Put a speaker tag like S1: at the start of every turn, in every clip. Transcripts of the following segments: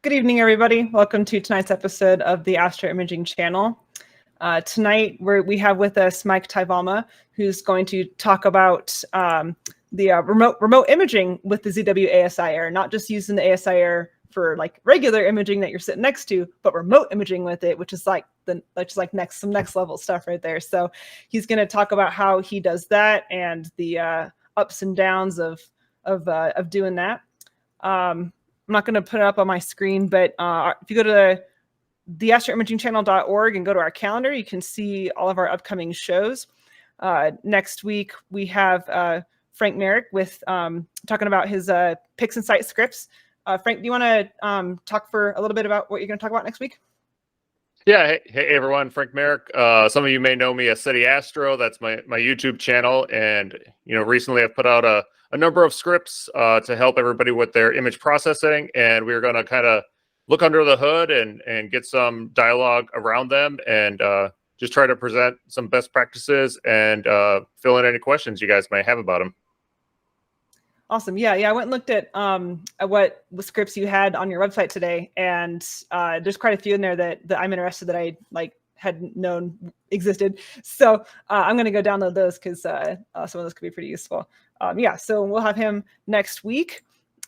S1: Good evening, everybody. Welcome to tonight's episode of the Astro Imaging channel. Tonight, we have with us Mike Taivalmaa, who's going to talk about the remote imaging with the ZWO ASiair, not just using the ASiair for like regular imaging that you're sitting next to, but remote imaging with it, which is like some next level stuff right there. So he's going to talk about how he does that and the ups and downs of doing that. I'm not going to put it up on my screen, but if you go to the astroimagingchannel.org and go to our calendar, you can see all of our upcoming shows. Next week, we have Frank Merrick with talking about his PixInsight scripts. Frank, do you want to talk for a little bit about what you're going to talk about next week?
S2: Yeah, hey everyone, Frank Merrick. Some of you may know me as City Astro. That's my YouTube channel, and recently I've put out a number of scripts to help everybody with their image processing, and we're going to kind of look under the hood and get some dialogue around them, and just try to present some best practices and fill in any questions you guys might have about them.
S1: Awesome. Yeah. I went and looked at what scripts you had on your website today, and there's quite a few in there that I'm interested, that I hadn't known existed. So I'm going to go download those because some of those could be pretty useful. So we'll have him next week.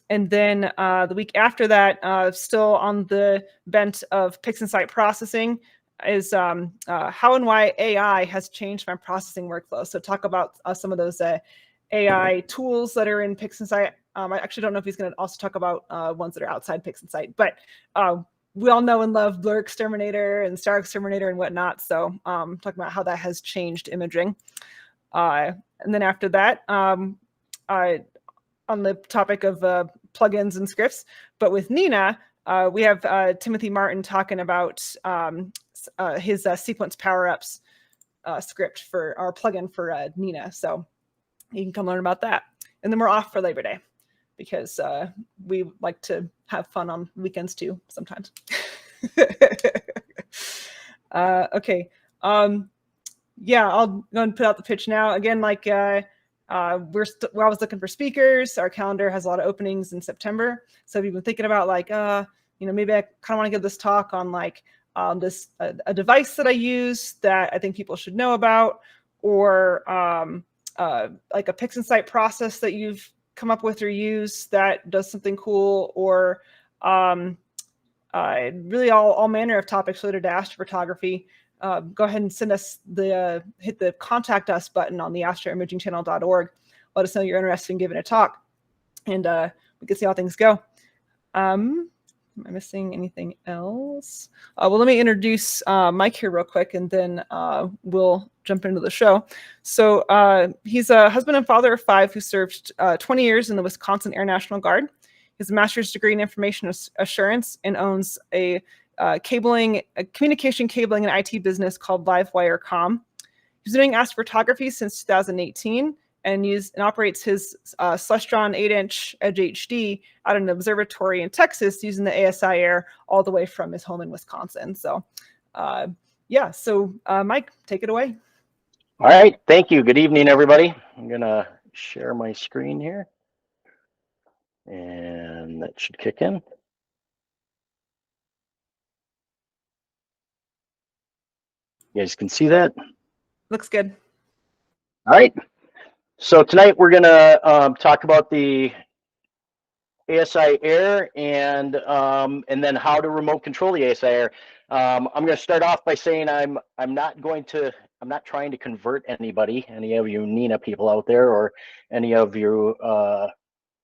S1: And then the week after that, still on the bent of PixInsight processing, is how and why AI has changed my processing workflow. So talk about some of those AI tools that are in PixInsight. I actually don't know if he's going to also talk about ones that are outside PixInsight, but we all know and love Blur Exterminator and Star Exterminator and whatnot. So talking about how that has changed imaging. And then after that, on the topic of plugins and scripts, but with Nina, we have Timothy Martin talking about his sequence power-ups script for our plugin for Nina. So you can come learn about that. And then we're off for Labor Day because we like to have fun on weekends too sometimes. Okay. I'll go and put out the pitch now. Again, we're always looking for speakers. Our calendar has a lot of openings in September. So if you've been thinking about maybe I kind of want to give this talk on a device that I use that I think people should know about, or like a PixInsight process that you've come up with or use that does something cool, or really all manner of topics related to astrophotography, go ahead and send us hit the contact us button on the astroimagingchannel.org. Let us know you're interested in giving a talk, and we can see how things go. Am I missing anything else? Well, let me introduce Mike here real quick, and then we'll jump into the show. So he's a husband and father of 5 who served 20 years in the Wisconsin Air National Guard. He has a master's degree in information assurance and owns a communication cabling and IT business called Wire Comm. He's doing astrophotography since 2018 and operates his Celestron 8-inch Edge HD at an observatory in Texas using the ASiair all the way from his home in Wisconsin. So Mike, take it away.
S3: All right, thank you. Good evening, everybody. I'm gonna share my screen here, and that should kick in. You guys can see that?
S1: Looks good.
S3: All right. So tonight we're gonna talk about the ASiair and then how to remote control the ASiair. I'm going to start off by saying I'm not trying to convert anybody, any of you Nina people out there, or any of you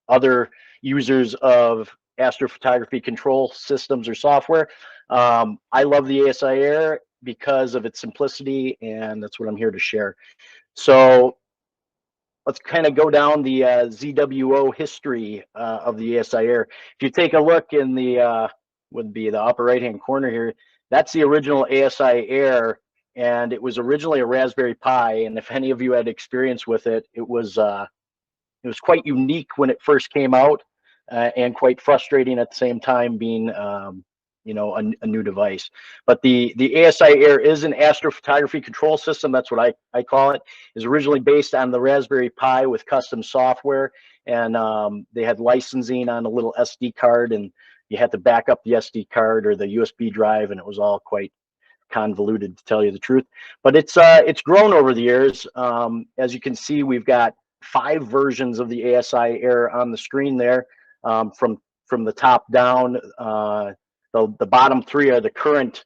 S3: other users of astrophotography control systems or software. I love the ASiair because of its simplicity, and that's what I'm here to share. So let's kind of go down the ZWO history of the ASiair. If you take a look in the would be the upper right hand corner here, that's the original ASiair, and it was originally a Raspberry Pi. And if any of you had experience with it, it was quite unique when it first came out, and quite frustrating at the same time, being a new device. But the ASiair is an astrophotography control system. That's what I call it. Is originally based on the Raspberry Pi with custom software, and they had licensing on a little SD card, and you had to back up the SD card or the USB drive, and it was all quite convoluted, to tell you the truth. But it's grown over the years. As you can see, we've got 5 versions of the ASIair on the screen there. From the top down, the bottom 3 are the current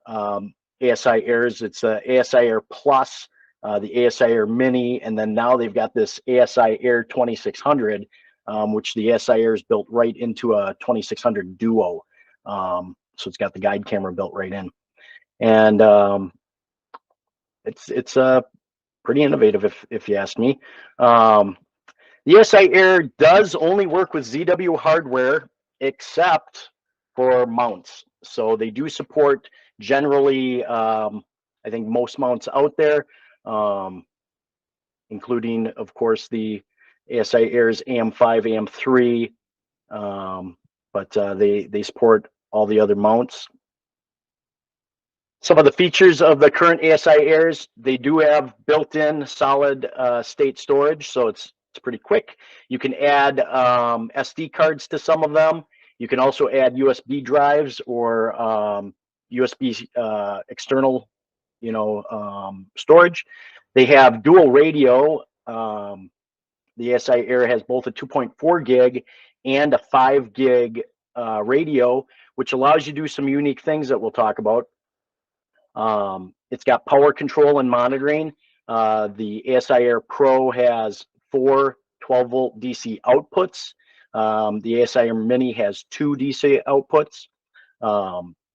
S3: ASIairs. It's ASIair Plus, the ASIair Mini, and then now they've got this ASIair 2600, which the ASIair is built right into a 2600 Duo. So it's got the guide camera built right in, and it's pretty innovative if you ask me. The ASIair does only work with ZWO hardware, except for mounts. So they do support generally, I think, most mounts out there, including, of course, the ASIair's AM5, AM3, but they support all the other mounts. Some of the features of the current ASIairs, they do have built-in solid state storage, so it's pretty quick. You can add SD cards to some of them. You can also add USB drives or USB external, storage. They have dual radio. The ASIair has both a 2.4 gig and a 5 gig radio, which allows you to do some unique things that we'll talk about. It's got power control and monitoring. The ASIair Pro has 4 12-volt DC outputs. The ASIair Mini has 2 DC outputs.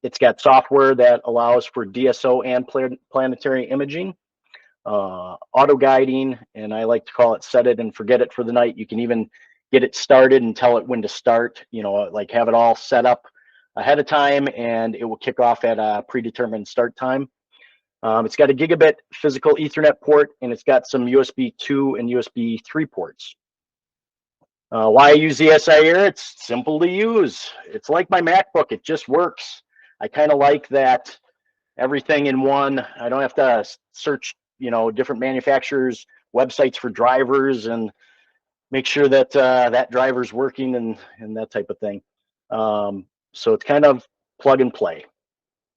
S3: It's got software that allows for DSO and planetary imaging, auto guiding, and I like to call it set it and forget it for the night. You can even get it started and tell it when to start, like have it all set up ahead of time, and it will kick off at a predetermined start time. It's got a gigabit physical Ethernet port, and it's got some USB 2 and USB 3 ports. Why I use the ASIair? It's simple to use. It's like my MacBook. It just works. I kind of like that everything in one. I don't have to search, different manufacturers' websites for drivers and make sure that that driver's working and that type of thing. So it's kind of plug and play.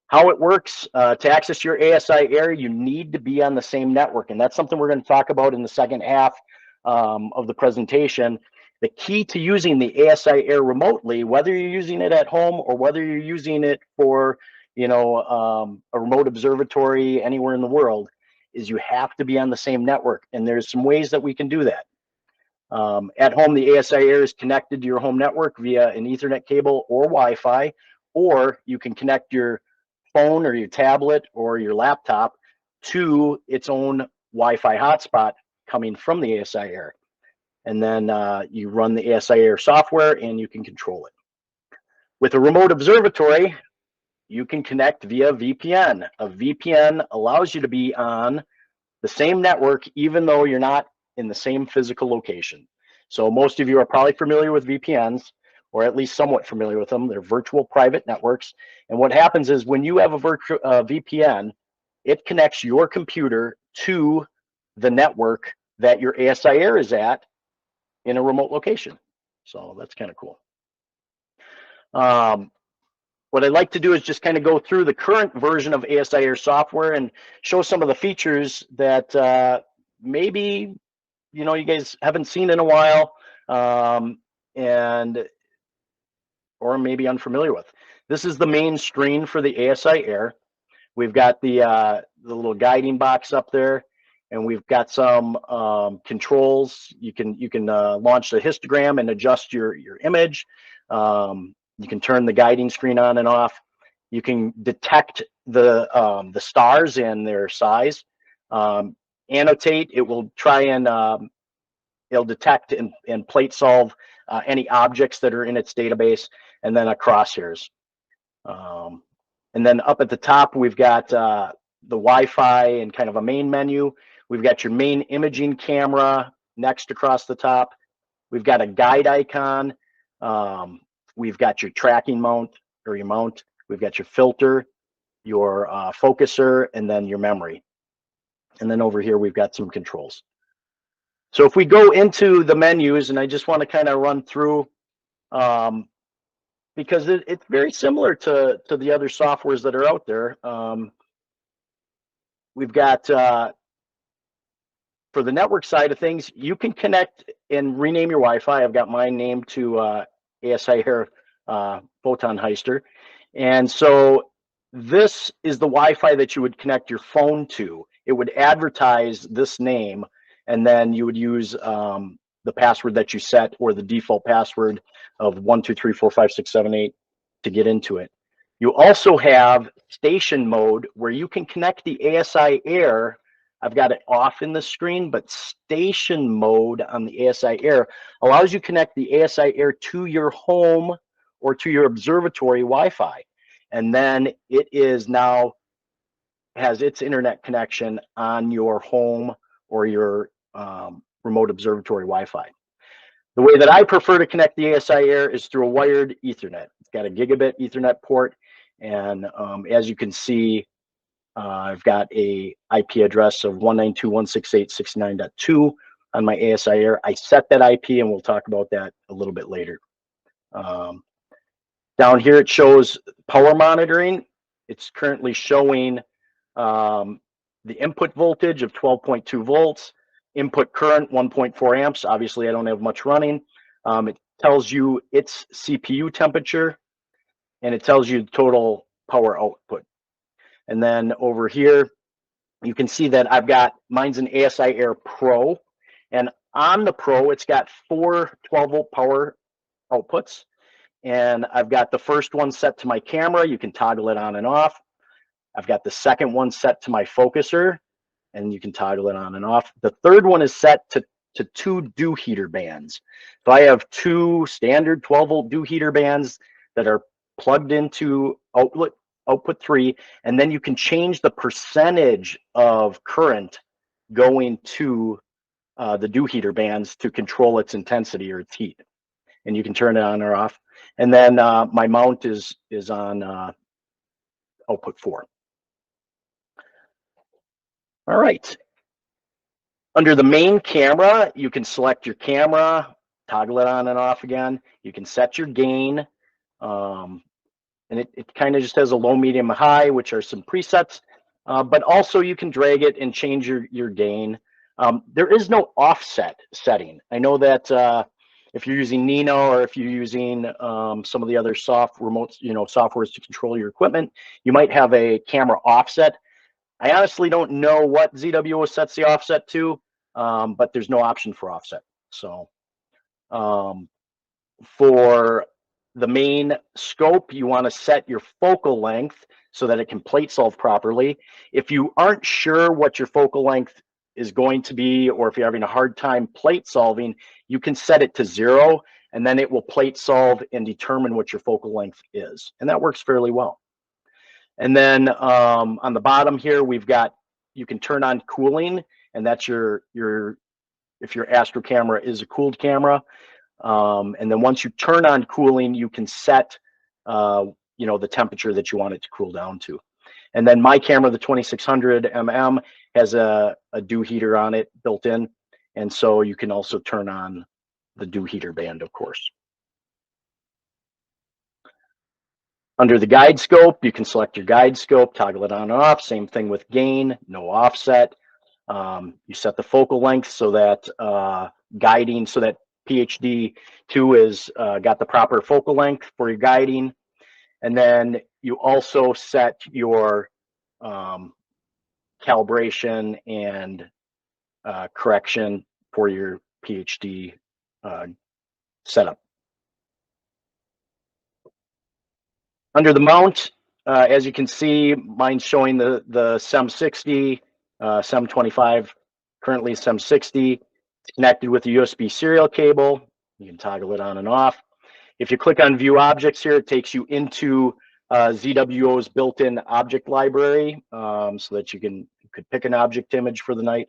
S3: How it works, to access your ASIair, you need to be on the same network. And that's something we're going to talk about in the second half of the presentation. The key to using the ASIair remotely, whether you're using it at home or whether you're using it for, a remote observatory anywhere in the world, is you have to be on the same network. And there's some ways that we can do that. At home, the ASIair is connected to your home network via an Ethernet cable or Wi-Fi, or you can connect your phone or your tablet or your laptop to its own Wi-Fi hotspot coming from the ASIair. And then you run the ASIair software and you can control it. With a remote observatory, you can connect via VPN. A VPN allows you to be on the same network even though you're not in the same physical location. So most of you are probably familiar with VPNs, or at least somewhat familiar with them. They're virtual private networks. And what happens is when you have a VPN, it connects your computer to the network that your ASIair is at in a remote location. So that's kind of cool. What I'd like to do is just kind of go through the current version of ASIair software and show some of the features that maybe you guys haven't seen in a while, or maybe unfamiliar with. This is the main screen for the ASIair. We've got the little guiding box up there, and we've got some controls. You can launch the histogram and adjust your image. You can turn the guiding screen on and off. You can detect the stars and their size. Annotate, it will try and it'll detect and plate solve any objects that are in its database, and then a crosshairs. And then up at the top, we've got the Wi-Fi and kind of a main menu. We've got your main imaging camera next across the top. We've got a guide icon. We've got your tracking mount or your mount. We've got your filter, your focuser, and then your memory. And then over here, we've got some controls. So if we go into the menus, and I just want to kind of run through, because it's very similar to the other softwares that are out there. We've got, for the network side of things, you can connect and rename your Wi-Fi. I've got mine named to ASIair Photon Heister. And so this is the Wi-Fi that you would connect your phone to. It would advertise this name, and then you would use the password that you set, or the default password of 1234567 to get into it. You also have station mode, where you can connect the ASIair. I've got it off in the screen, but station mode on the ASIair allows you to connect the ASIair to your home or to your observatory Wi-Fi. And then it is now has its internet connection on your home or your remote observatory Wi-Fi. The way that I prefer to connect the ASIair is through a wired Ethernet. It's got a gigabit Ethernet port, and as you can see, I've got a IP address of 192.168.69.2 on my ASIair. I set that IP, and we'll talk about that a little bit later. Down here, it shows power monitoring. It's currently showing the input voltage of 12.2 volts, input current 1.4 amps. Obviously, I don't have much running. It tells you its CPU temperature, and it tells you total power output. And then over here, you can see that I've got, mine's an ASIair Pro, and on the Pro, it's got 4 12-volt power outputs. And I've got the first one set to my camera. You can toggle it on and off. I've got the second one set to my focuser, and you can toggle it on and off. The third one is set to 2 dew heater bands. So I have 2 standard 12-volt dew heater bands that are plugged into output 3, and then you can change the percentage of current going to the dew heater bands to control its intensity or its heat. And you can turn it on or off. And then my mount is on output 4. All right. Under the main camera, you can select your camera, toggle it on and off again. You can set your gain. And it kind of just has a low, medium, high, which are some presets. But also you can drag it and change your gain. There is no offset setting. I know that if you're using Nino, or if you're using some of the other softwares to control your equipment, you might have a camera offset. I honestly don't know what ZWO sets the offset to, but there's no option for offset. So for the main scope, you want to set your focal length so that it can plate solve properly. If you aren't sure what your focal length is going to be, or if you're having a hard time plate solving, you can set it to 0, and then it will plate solve and determine what your focal length is. And that works fairly well. And then on the bottom here, we've got, you can turn on cooling, and that's if your Astro camera is a cooled camera. And then once you turn on cooling, you can set the temperature that you want it to cool down to. And then my camera, the 2600 mm, has a dew heater on it built in, and so you can also turn on the dew heater band, of course. Under the guide scope, you can select your guide scope, toggle it on and off. Same thing with gain, no offset. You set the focal length so that guiding, so that PhD2 is got the proper focal length for your guiding. And then you also set your calibration and correction for your PhD setup. Under the mount, as you can see, mine's showing the SEM 60, SEM 25, currently SEM 60. It's connected with a USB serial cable. You can toggle it on and off. If you click on View Objects here, it takes you into ZWO's built-in object library, so that you could pick an object image for the night.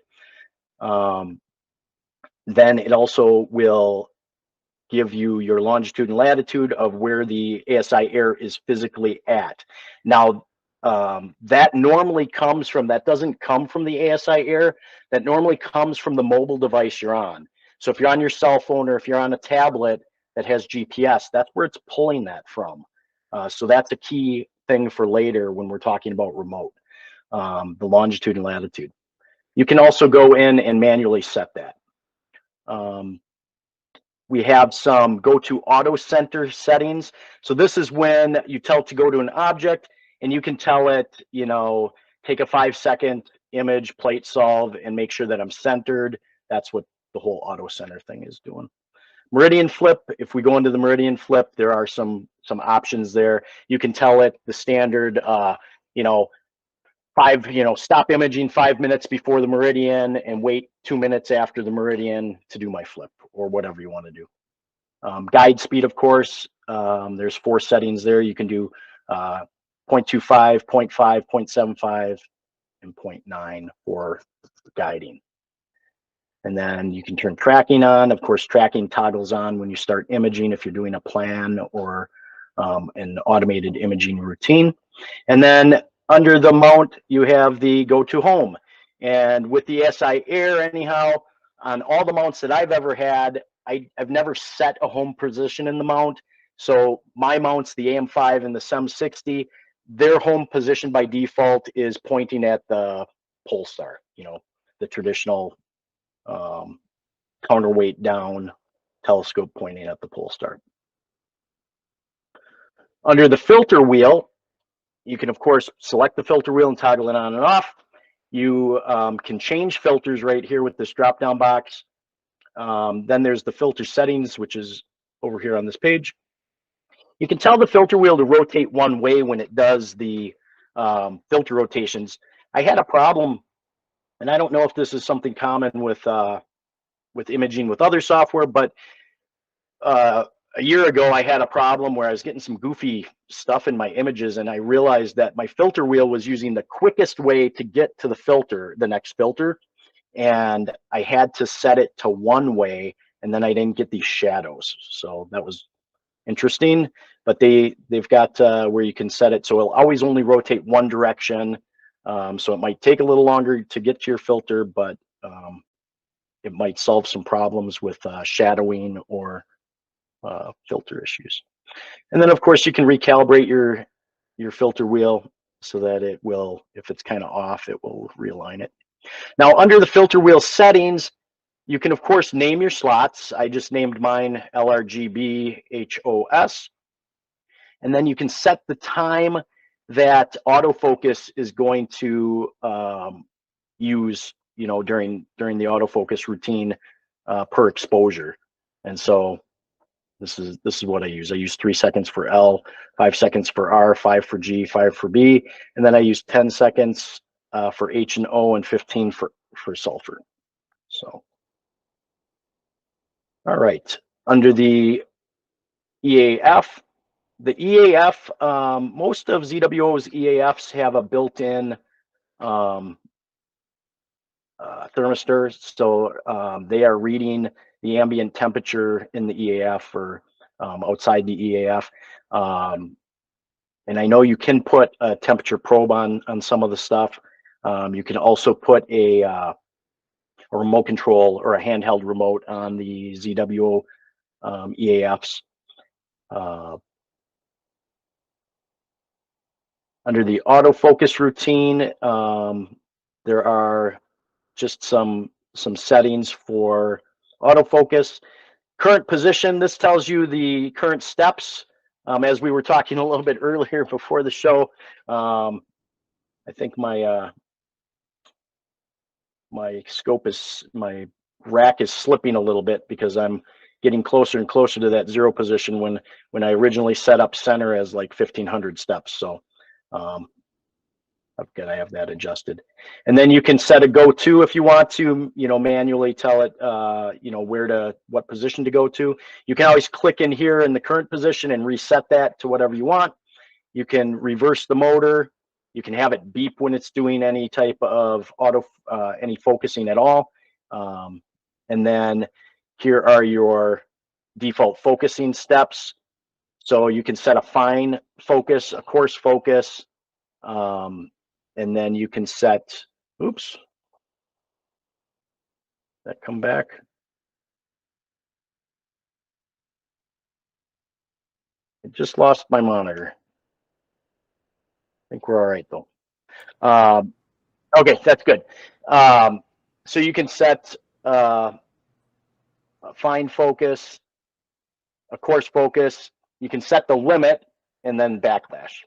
S3: Then it also will give you your longitude and latitude of where the ASIair is physically at. Now, that normally comes from, that doesn't come from the ASIair, that normally comes from the mobile device you're on. So if you're on your cell phone, or if you're on a tablet, that has GPS, that's where it's pulling that from. So that's a key thing for later when we're talking about remote, the longitude and latitude. You can also go in and manually set that. We have some go to auto center settings. So this is when you tell it to go to an object and you can tell it, you know, take a 5-second image, plate solve, and make sure that I'm centered. That's what the whole auto center thing is doing. Meridian flip, if we go into the meridian flip, there are some options there. You can tell it the standard, you know, stop imaging 5 minutes before the meridian and wait 2 minutes after the meridian to do my flip, or whatever you want to do. Guide speed, of course, there's 4 settings there. You can do 0.25, 0.5, 0.75, and 0.9 for guiding. And then you can turn tracking on. Of course, tracking toggles on when you start imaging if you're doing a plan or an automated imaging routine. And then under the mount, you have the go to home. And with the ASIair, anyhow, on all the mounts that I've ever had, I've never set a home position in the mount. So my mounts, the AM5 and the SEM60, their home position by default is pointing at the pole star, you know, the traditional counterweight down telescope pointing at the pole star. Under the filter wheel, you can, of course, select the filter wheel and toggle it on and off. You can change filters right here with this drop-down box. Then there's the filter settings, which is over here on this page. You can tell the filter wheel to rotate one way when it does the filter rotations. I had a problem, and I don't know if this is something common with imaging with other software, but a year ago I had a problem where I was getting some goofy stuff in my images, and I realized that my filter wheel was using the quickest way to get to the filter, the next filter, and I had to set it to one way, and then I didn't get these shadows. So that was interesting, but they've got where you can set it so it'll always only rotate one direction. So it might take a little longer to get to your filter, but it might solve some problems with shadowing or filter issues. And then, of course, you can recalibrate your filter wheel so that it will, if it's kind of off, it will realign it. Now, under the filter wheel settings, you can, of course, name your slots. I just named mine LRGB HOS. And then you can set the time that autofocus is going to use, you know, during the autofocus routine per exposure. And so this is what I use. I use 3 seconds for L, 5 seconds for R, 5 for G, 5 for B, and then I use 10 seconds for H and O and 15 for sulfur. So, all right. Under the EAF, the EAF, most of ZWO's EAFs have a built-in thermistor, so they are reading the ambient temperature in the EAF or outside the EAF. And I know you can put a temperature probe on some of the stuff. You can also put a remote control or a handheld remote on the ZWO EAFs. Under the autofocus routine, there are just some settings for autofocus. Current position, this tells you the current steps. As we were talking a little bit earlier before the show, I think my my rack is slipping a little bit because I'm getting closer and closer to that 0 position when I originally set up center as like 1500 steps. So I've got to have that adjusted. And then you can set a go-to if you want to, you know, manually tell it, you know, what position to go to. You can always click in here in the current position and reset that to whatever you want. You can reverse the motor. You can have it beep when it's doing any type of any focusing at all. And then here are your default focusing steps. So you can set a fine focus, a coarse focus, and then you can set, oops, that come back. I just lost my monitor. I think we're all right though. Okay, that's good. So you can set a fine focus, a coarse focus. You can set the limit and then backflash.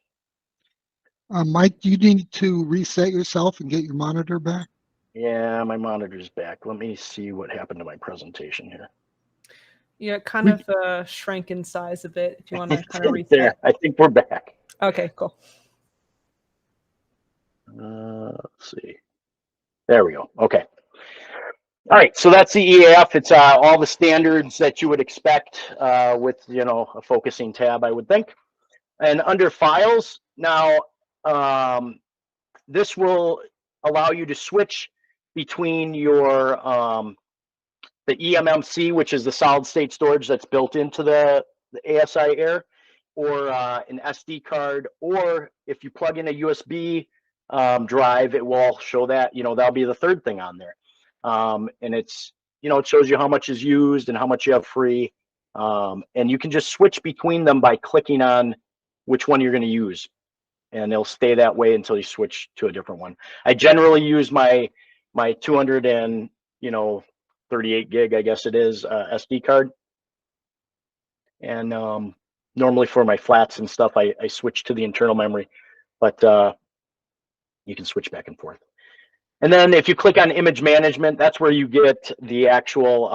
S4: Mike, do you need to reset yourself and get your monitor back?
S3: Yeah, my monitor's back. Let me see what happened to my presentation here.
S1: Yeah, it kind of shrank in size a bit if you want to kind of reset.
S3: There, I think we're back.
S1: Okay, cool.
S3: Let's see. There we go. Okay. All right, so that's the EAF. It's all the standards that you would expect with, you know, a focusing tab, I would think. And under files, now this will allow you to switch between your the eMMC, which is the solid state storage that's built into the ASIair, or an SD card, or if you plug in a USB drive, it will show that, you know, that'll be the third thing on there. And it's, you know, it shows you how much is used and how much you have free. And you can just switch between them by clicking on which one you're going to use. And they'll stay that way until you switch to a different one. I generally use my 200 and, you know, 38 gig, I guess it is, SD card. And normally for my flats and stuff, I switch to the internal memory, but you can switch back and forth. And then if you click on image management, that's where you get the actual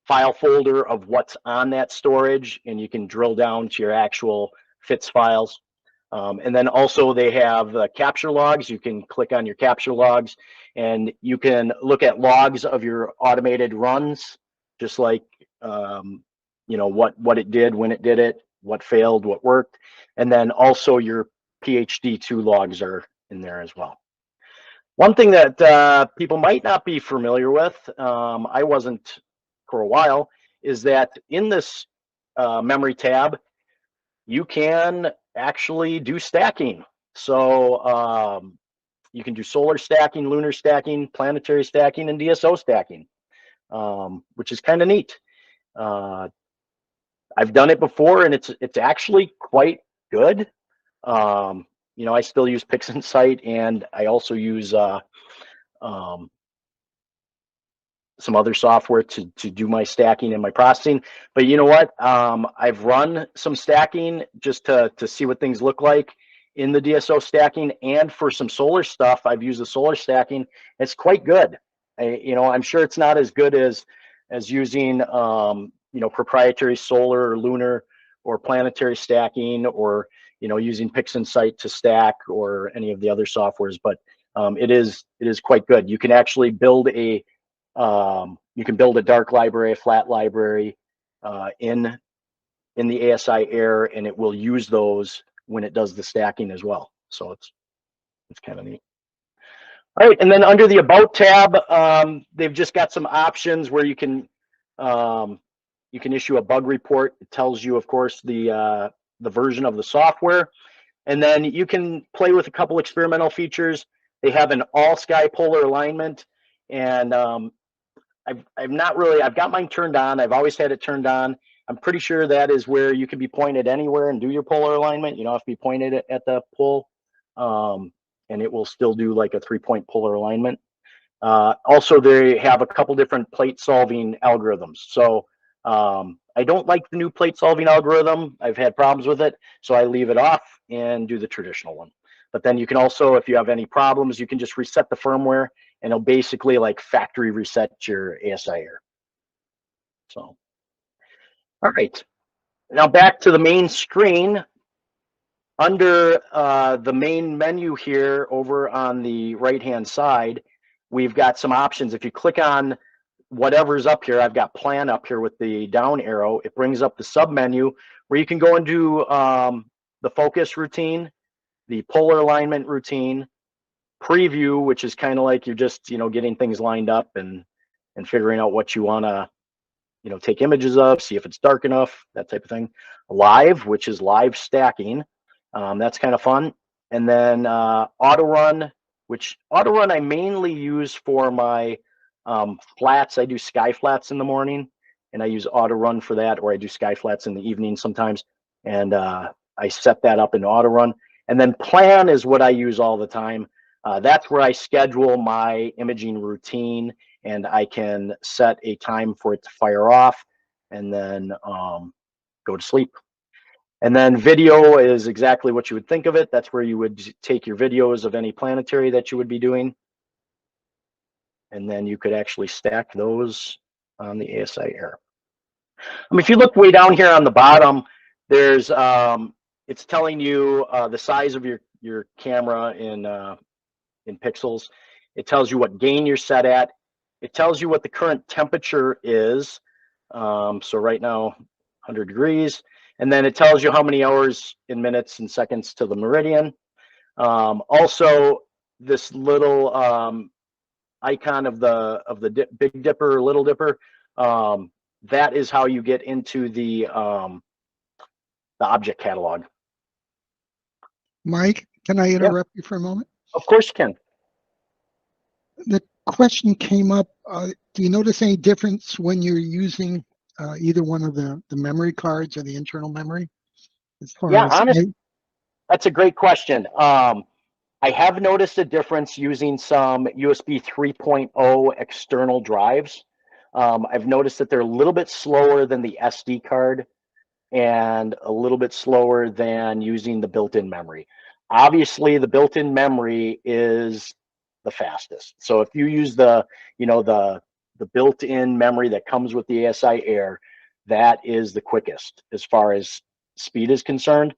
S3: file folder of what's on that storage, and you can drill down to your actual FITS files. And then also they have capture logs. You can click on your capture logs, and you can look at logs of your automated runs, just like you know, what it did, when it did it, what failed, what worked. And then also your PhD2 logs are in there as well. One thing that people might not be familiar with, I wasn't for a while, is that in this memory tab, you can actually do stacking. So you can do solar stacking, lunar stacking, planetary stacking, and DSO stacking, which is kind of neat. I've done it before, and it's actually quite good. You know, I still use PixInsight, and I also use some other software to do my stacking and my processing. But you know what? I've run some stacking just to see what things look like in the DSO stacking, and for some solar stuff, I've used the solar stacking. It's quite good. You know, I'm sure it's not as good as using you know, proprietary solar or lunar or planetary stacking, or you know, using PixInsight to stack, or any of the other softwares, but it is quite good. You can actually build a dark library, a flat library in the ASIair, and it will use those when it does the stacking as well. So it's kind of neat. All right, and then under the About tab, they've just got some options where you can issue a bug report. It tells you, of course, the version of the software, and then you can play with a couple experimental features. They have an all sky polar alignment, and I've got mine turned on. I've always had it turned on. I'm pretty sure that is where you can be pointed anywhere and do your polar alignment. You don't have to be pointed at the pole, and it will still do like a 3-point polar alignment. Also, they have a couple different plate solving algorithms. So I don't like the new plate solving algorithm. I've had problems with it, so I leave it off and do the traditional one. But then you can also, if you have any problems, you can just reset the firmware, and it'll basically like factory reset your ASIair. So, all right. Now back to the main screen. Under the main menu here over on the right-hand side, we've got some options. If you click on whatever's up here, I've got plan up here with the down arrow. It brings up the sub menu where you can go and do the focus routine, the polar alignment routine, preview, which is kind of like you're just, you know, getting things lined up and figuring out what you want to, you know, take images of, see if it's dark enough, that type of thing. Live, which is live stacking. That's kind of fun. And then auto run, which auto run I mainly use for my flats. I do sky flats in the morning, and I use auto run for that, or I do sky flats in the evening sometimes. and I set that up in auto run. And then plan is what I use all the time. That's where I schedule my imaging routine, and I can set a time for it to fire off and then go to sleep. And then video is exactly what you would think of it. That's where you would take your videos of any planetary that you would be doing. And then you could actually stack those on the ASIair. If you look way down here on the bottom, there's it's telling you the size of your camera in pixels. It tells you what gain you're set at. It tells you what the current temperature is. So right now, 100 degrees. And then it tells you how many hours in minutes and seconds to the meridian. Also, this little icon of the Big Dipper, Little Dipper, that is how you get into the object catalog.
S4: Mike, can I interrupt you for a moment?
S3: Of course you can.
S4: The question came up, do you notice any difference when you're using either one of the memory cards or the internal memory? As far as
S3: honestly, that's a great question. I have noticed a difference using some USB 3.0 external drives. I've noticed that they're a little bit slower than the SD card and a little bit slower than using the built-in memory. Obviously, the built-in memory is the fastest. So if you use the built-in memory that comes with the ASIair, that is the quickest as far as speed is concerned.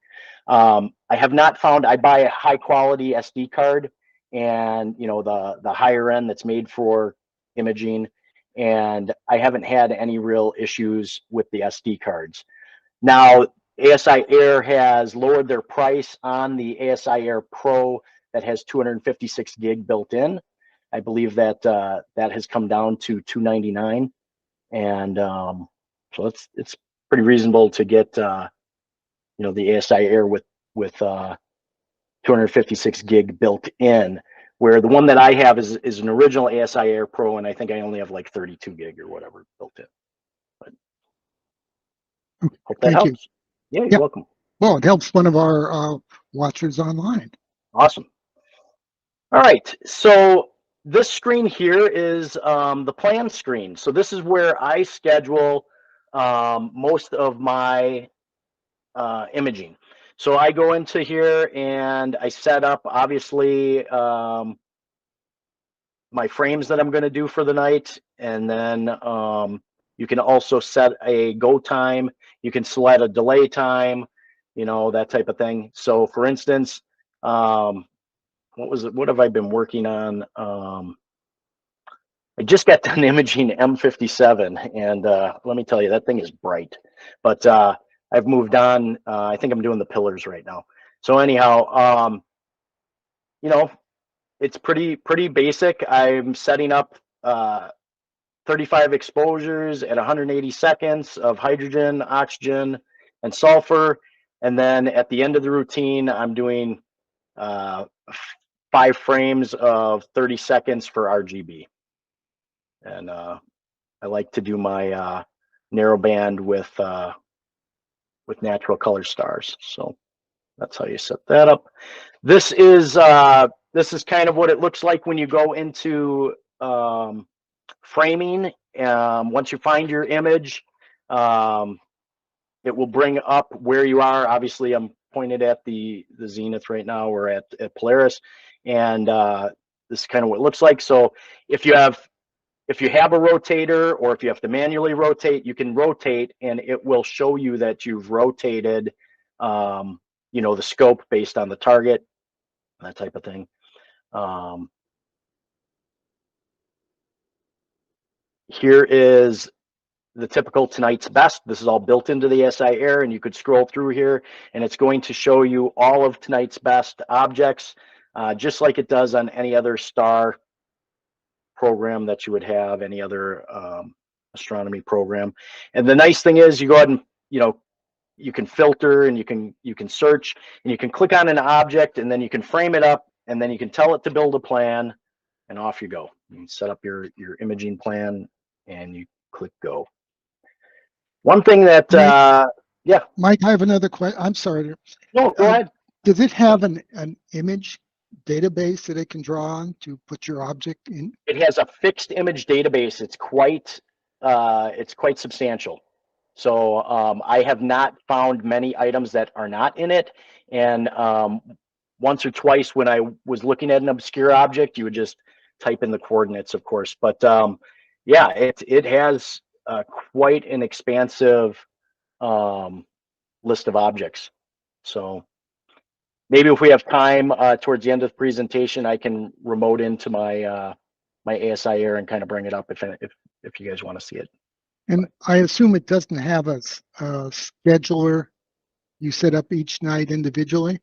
S3: I have not found, I buy a high quality SD card and the higher end that's made for imaging, and I haven't had any real issues with the SD cards. Now, ASIair has lowered their price on the ASIair Pro that has 256 gig built in. I believe that that has come down to $299, and so it's pretty reasonable to get the ASIair with 256 gig built in, where the one that I have is an original ASIair Pro, and I think I only have like 32 gig or whatever built in. But hope that
S4: Thank
S3: helps.
S4: you.
S3: Yeah, you're welcome.
S4: Well, it helps one of our watchers online.
S3: Awesome. All right, so this screen here is the plan screen. So this is where I schedule most of my imaging. So I go into here and I set up, obviously, my frames that I'm going to do for the night. And then you can also set a go time. You can select a delay time, that type of thing. So for instance, what have I been working on? I just got done imaging M57, and let me tell you, that thing is bright. But I've moved on. I think I'm doing the pillars right now. So anyhow, it's pretty basic. I'm setting up 35 exposures at 180 seconds of hydrogen, oxygen, and sulfur. And then at the end of the routine, I'm doing 5 frames of 30 seconds for RGB. And I like to do my narrowband with natural color stars. So that's how you set that up. This is kind of what it looks like when you go into framing. Once you find your image, it will bring up where you are. Obviously, I'm pointed at the zenith right now. We're at Polaris, and this is kind of what it looks like. So if you have a rotator, or if you have to manually rotate, you can rotate, and it will show you that you've rotated, the scope based on the target, that type of thing. Here is the typical tonight's best. This is all built into the ASIair, and you could scroll through here, and it's going to show you all of tonight's best objects, just like it does on any other star program that you would have, any other astronomy program. And the nice thing is, you go ahead and you can filter, and you can search, and you can click on an object, and then you can frame it up, and then you can tell it to build a plan, and off you go. You can set up your imaging plan, and you click go. One thing that Yeah.
S4: Mike, I have another question. I'm sorry.
S3: No, go ahead.
S4: Does it have an image database that it can draw on to put your object in?
S3: It has a fixed image database. It's quite substantial. So I have not found many items that are not in it. And once or twice when I was looking at an obscure object, you would just type in the coordinates, of course. But yeah, it has quite an expansive list of objects. So maybe if we have time towards the end of the presentation, I can remote into my my ASIair and kind of bring it up if you guys want to see it.
S4: And I assume it doesn't have a scheduler you set up each night individually?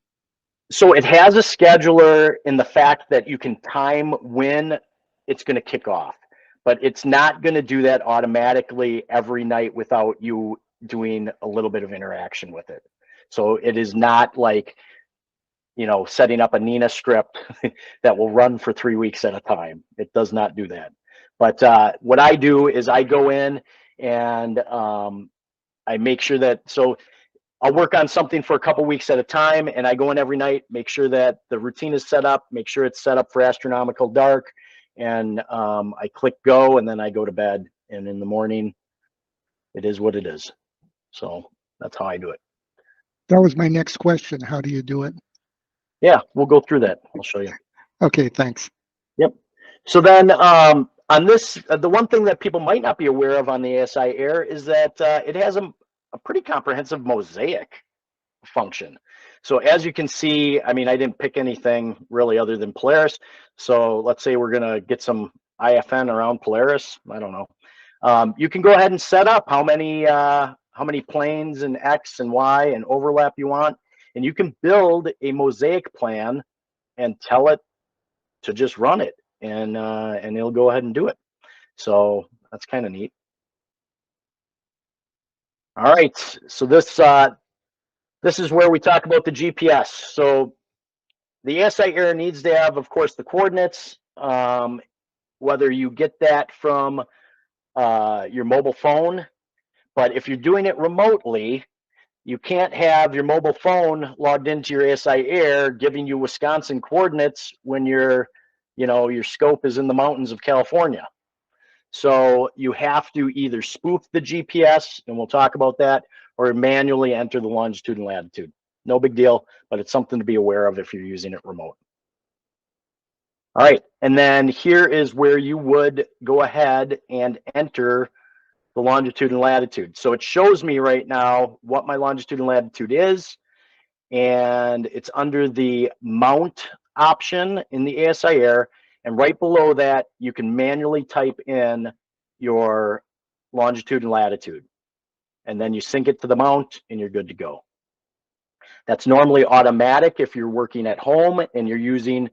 S3: So it has a scheduler in the fact that you can time when it's going to kick off, but it's not going to do that automatically every night without you doing a little bit of interaction with it. So it is not like, you know, setting up a Nina script that will run for 3 weeks at a time. It does not do that. But what I do is I go in and I make sure that, so I'll work on something for a couple weeks at a time, and I go in every night, make sure that the routine is set up, make sure it's set up for astronomical dark, and I click go, and then I go to bed. And in the morning, it is what it is. So that's how I do it.
S4: That was my next question. How do you do it?
S3: Yeah, we'll go through that. I'll show you.
S4: Okay, thanks.
S3: Yep. So then on this, the one thing that people might not be aware of on the ASIair is that it has a pretty comprehensive mosaic function. So as you can see, I mean, I didn't pick anything really other than Polaris. So let's say we're going to get some IFN around Polaris. I don't know. You can go ahead and set up how many planes and X and Y and overlap you want. And you can build a mosaic plan and tell it to just run it, and it'll go ahead and do it. So that's kind of neat. All right, so this is where we talk about the GPS. So the ASIair needs to have, of course, the coordinates. Whether you get that from your mobile phone, but if you're doing it remotely, you can't have your mobile phone logged into your ASIair giving you Wisconsin coordinates when your scope is in the mountains of California. So you have to either spoof the GPS, and we'll talk about that, or manually enter the longitude and latitude. No big deal, but it's something to be aware of if you're using it remote. All right, and then here is where you would go ahead and enter the longitude and latitude. So it shows me right now what my longitude and latitude is, and it's under the mount option in the ASIair, and right below that you can manually type in your longitude and latitude, and then you sync it to the mount and you're good to go. That's normally automatic if you're working at home and you're using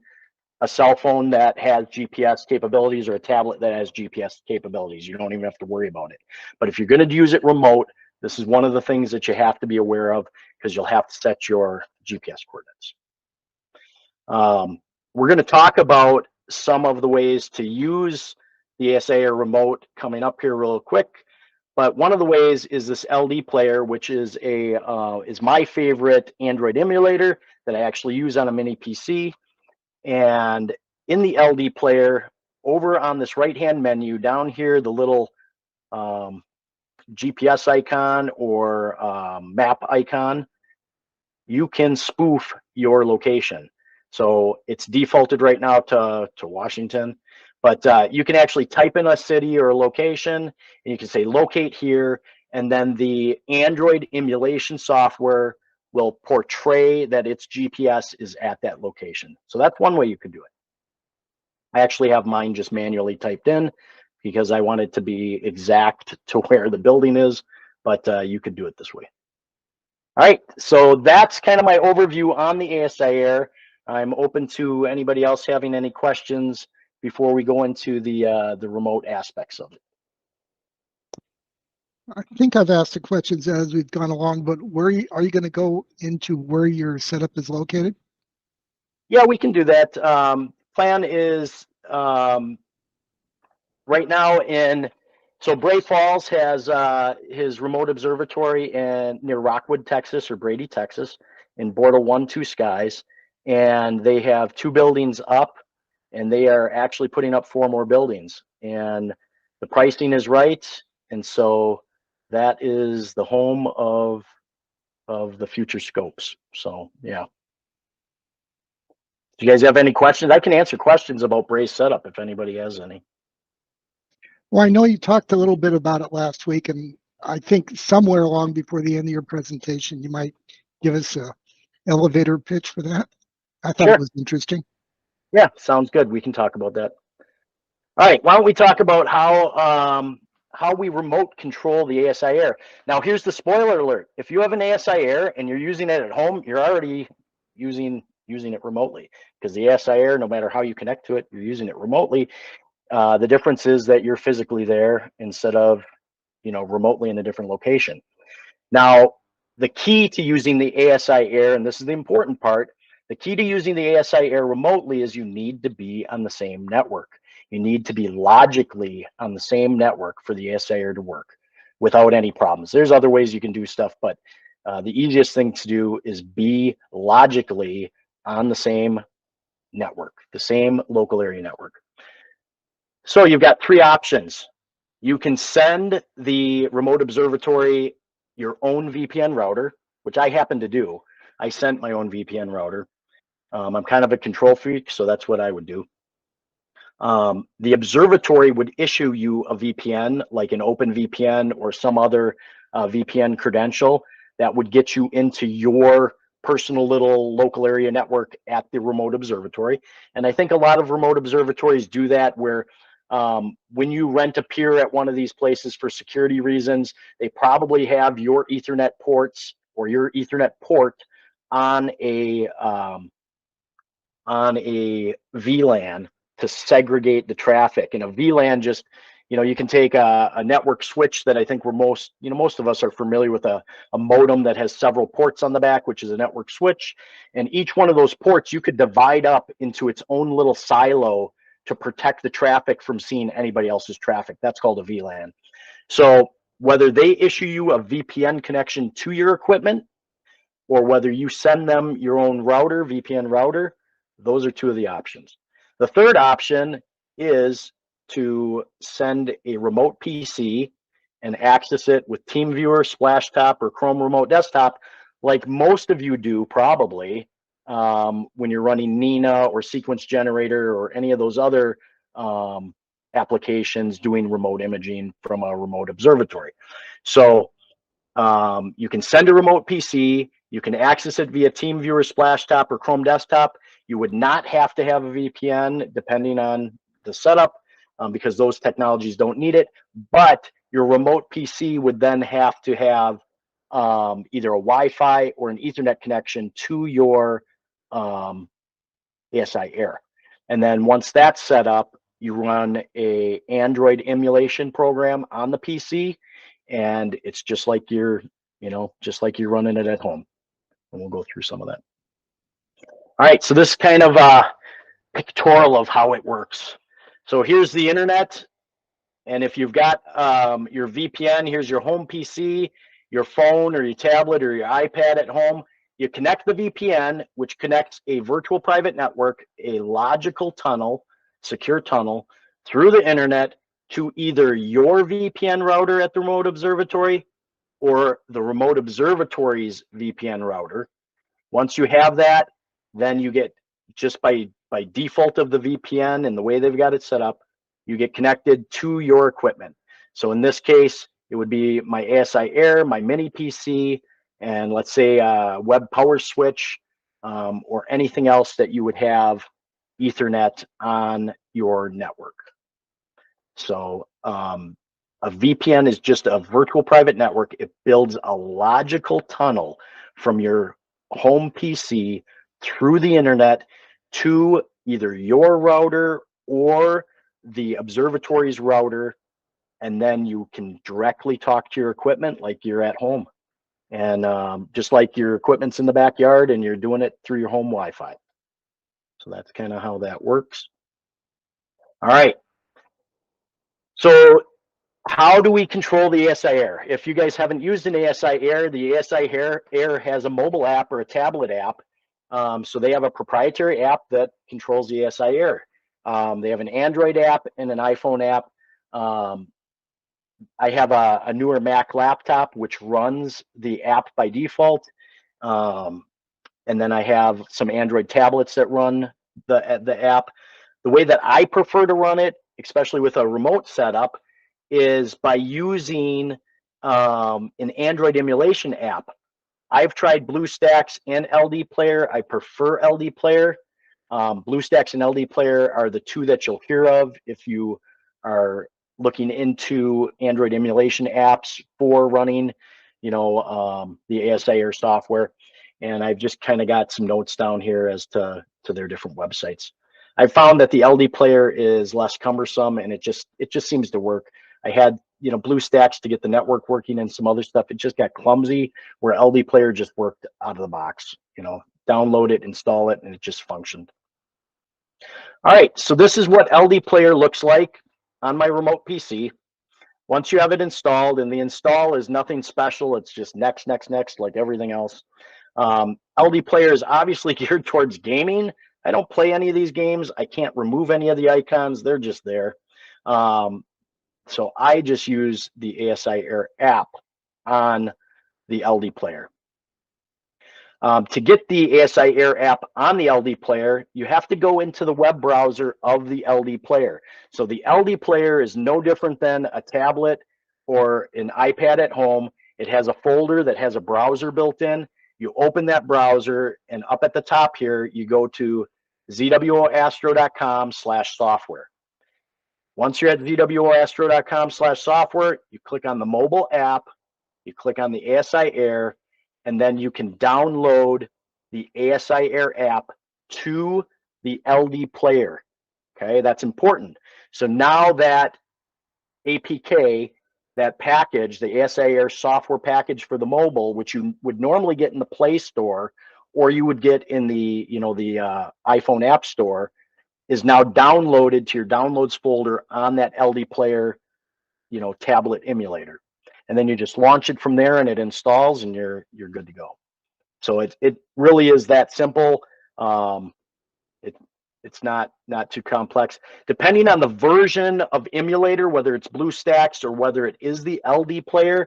S3: a cell phone that has GPS capabilities or a tablet that has GPS capabilities. You don't even have to worry about it. But if you're going to use it remote, this is one of the things that you have to be aware of, because you'll have to set your GPS coordinates. We're going to talk about some of the ways to use the ASIair remote coming up here real quick. But one of the ways is this LD player, which is my favorite Android emulator that I actually use on a mini PC. And in the LD player, over on this right-hand menu down here, the little GPS icon or map icon, you can spoof your location. So it's defaulted right now to Washington, but you can actually type in a city or a location, and you can say locate here, and then the Android emulation software will portray that its GPS is at that location. So that's one way you could do it. I actually have mine just manually typed in because I want it to be exact to where the building is, but you could do it this way. All right, so that's kind of my overview on the ASIair. I'm open to anybody else having any questions before we go into the remote aspects of it.
S4: I think I've asked the questions as we've gone along, but are you going to go into where your setup is located?
S3: Yeah, we can do that. Plan is right now in So Bray Falls has his remote observatory near Rockwood, Texas, or Brady, Texas, in Bortle 1-2 skies, and they have 2 buildings up, and they are actually putting up 4 more buildings, and the pricing is right, and so that is the home of the future scopes. So yeah. Do you guys have any questions? I can answer questions about Bray's setup if anybody has any.
S4: Well, I know you talked a little bit about it last week, and I think somewhere along before the end of your presentation, you might give us a elevator pitch for that. I thought
S3: Sure.
S4: it was interesting.
S3: Yeah, sounds good. We can talk about that. All right, why don't we talk about how we remote control the ASIair. Now, here's the spoiler alert. If you have an ASIair and you're using it at home, you're already using it remotely, because the ASIair, no matter how you connect to it, you're using it remotely. The difference is that you're physically there instead of, remotely in a different location. Now, the key to using the ASIair, and this is the important part, the key to using the ASIair remotely is you need to be on the same network. You need to be logically on the same network for the ASIair to work without any problems. There's other ways you can do stuff, but the easiest thing to do is be logically on the same network, the same local area network. So you've got 3 options. You can send the remote observatory your own VPN router, which I happen to do. I sent my own VPN router. I'm kind of a control freak, so that's what I would do. The observatory would issue you a VPN, like an OpenVPN or some other VPN credential that would get you into your personal little local area network at the remote observatory. And I think a lot of remote observatories do that, where when you rent a pier at one of these places for security reasons, they probably have your Ethernet ports or your Ethernet port on a VLAN to segregate the traffic. And a VLAN just, you can take a network switch that I think we're most of us are familiar with, a modem that has several ports on the back, which is a network switch. And each one of those ports you could divide up into its own little silo to protect the traffic from seeing anybody else's traffic. That's called a VLAN. So whether they issue you a VPN connection to your equipment, or whether you send them your own router, VPN router, those are 2 of the options. The third option is to send a remote PC and access it with TeamViewer, Splashtop, or Chrome Remote Desktop, like most of you do probably when you're running Nina or Sequence Generator or any of those other applications doing remote imaging from a remote observatory. So you can send a remote PC, you can access it via TeamViewer, Splashtop, or Chrome Desktop. You would not have to have a VPN depending on the setup, because those technologies don't need it. But your remote PC would then have to have either a Wi-Fi or an Ethernet connection to your ASIair. And then once that's set up, you run a Android emulation program on the PC, and it's just like you're running it at home. And we'll go through some of that. All right, so this is kind of a pictorial of how it works. So here's the internet, and if you've got your VPN, here's your home PC, your phone or your tablet or your iPad at home. You connect the VPN, which connects a virtual private network, a logical tunnel, secure tunnel, through the internet to either your VPN router at the remote observatory or the remote observatory's VPN router. Once you have that, then you get, just by default of the VPN and the way they've got it set up, you get connected to your equipment. So in this case, it would be my ASIair, my mini PC, and let's say a web power switch, or anything else that you would have Ethernet on your network. So a VPN is just a virtual private network. It builds a logical tunnel from your home PC through the internet to either your router or the observatory's router, and then you can directly talk to your equipment like you're at home. And just like your equipment's in the backyard and you're doing it through your home Wi-Fi. So that's kind of how that works. All right. So How do we control the ASIair? If you guys haven't used an ASIair, the ASIair has a mobile app or a tablet app. So they have a proprietary app that controls the ASIair. They have an Android app and an iPhone app. I have a newer Mac laptop which runs the app by default. And then I have some Android tablets that run the app. The way that I prefer to run it, especially with a remote setup, is by using an Android emulation app. I've tried BlueStacks and LD Player. I prefer LD Player. BlueStacks and LD Player are the two that you'll hear of if you are looking into Android emulation apps for running, the ASIair software. And I've just kind of got some notes down here as to their different websites. I found that the LD Player is less cumbersome, and it just seems to work. I had BlueStacks to get the network working and some other stuff. It just got clumsy, where LD Player just worked out of the box. Download it, install it, and it just functioned. All right, so this is what LD Player looks like on my remote PC. Once you have it installed, and the install is nothing special, it's just next, like everything else. LD Player is obviously geared towards gaming. I don't play any of these games. I can't remove any of the icons. They're just there. So I just use the ASIair app on the LD Player. To get the ASIair app on the LD Player, you have to go into the web browser of the LD Player. So the LD Player is no different than a tablet or an iPad at home. It has a folder that has a browser built in. You open that browser, and up at the top here, you go to ZWOAStro.com/software. Once you're at ZWOAStro.com/software, you click on the mobile app, you click on the ASIair, and then you can download the ASIair app to the LD Player. Okay, that's important. So now that APK, that package, the ASIair software package for the mobile, which you would normally get in the Play Store, or you would get in the iPhone App Store, is now downloaded to your downloads folder on that LD Player, tablet emulator. And then you just launch it from there, and it installs, and you're good to go. So it really is that simple. It's not too complex. Depending on the version of emulator, whether it's BlueStacks or whether it is the LD Player,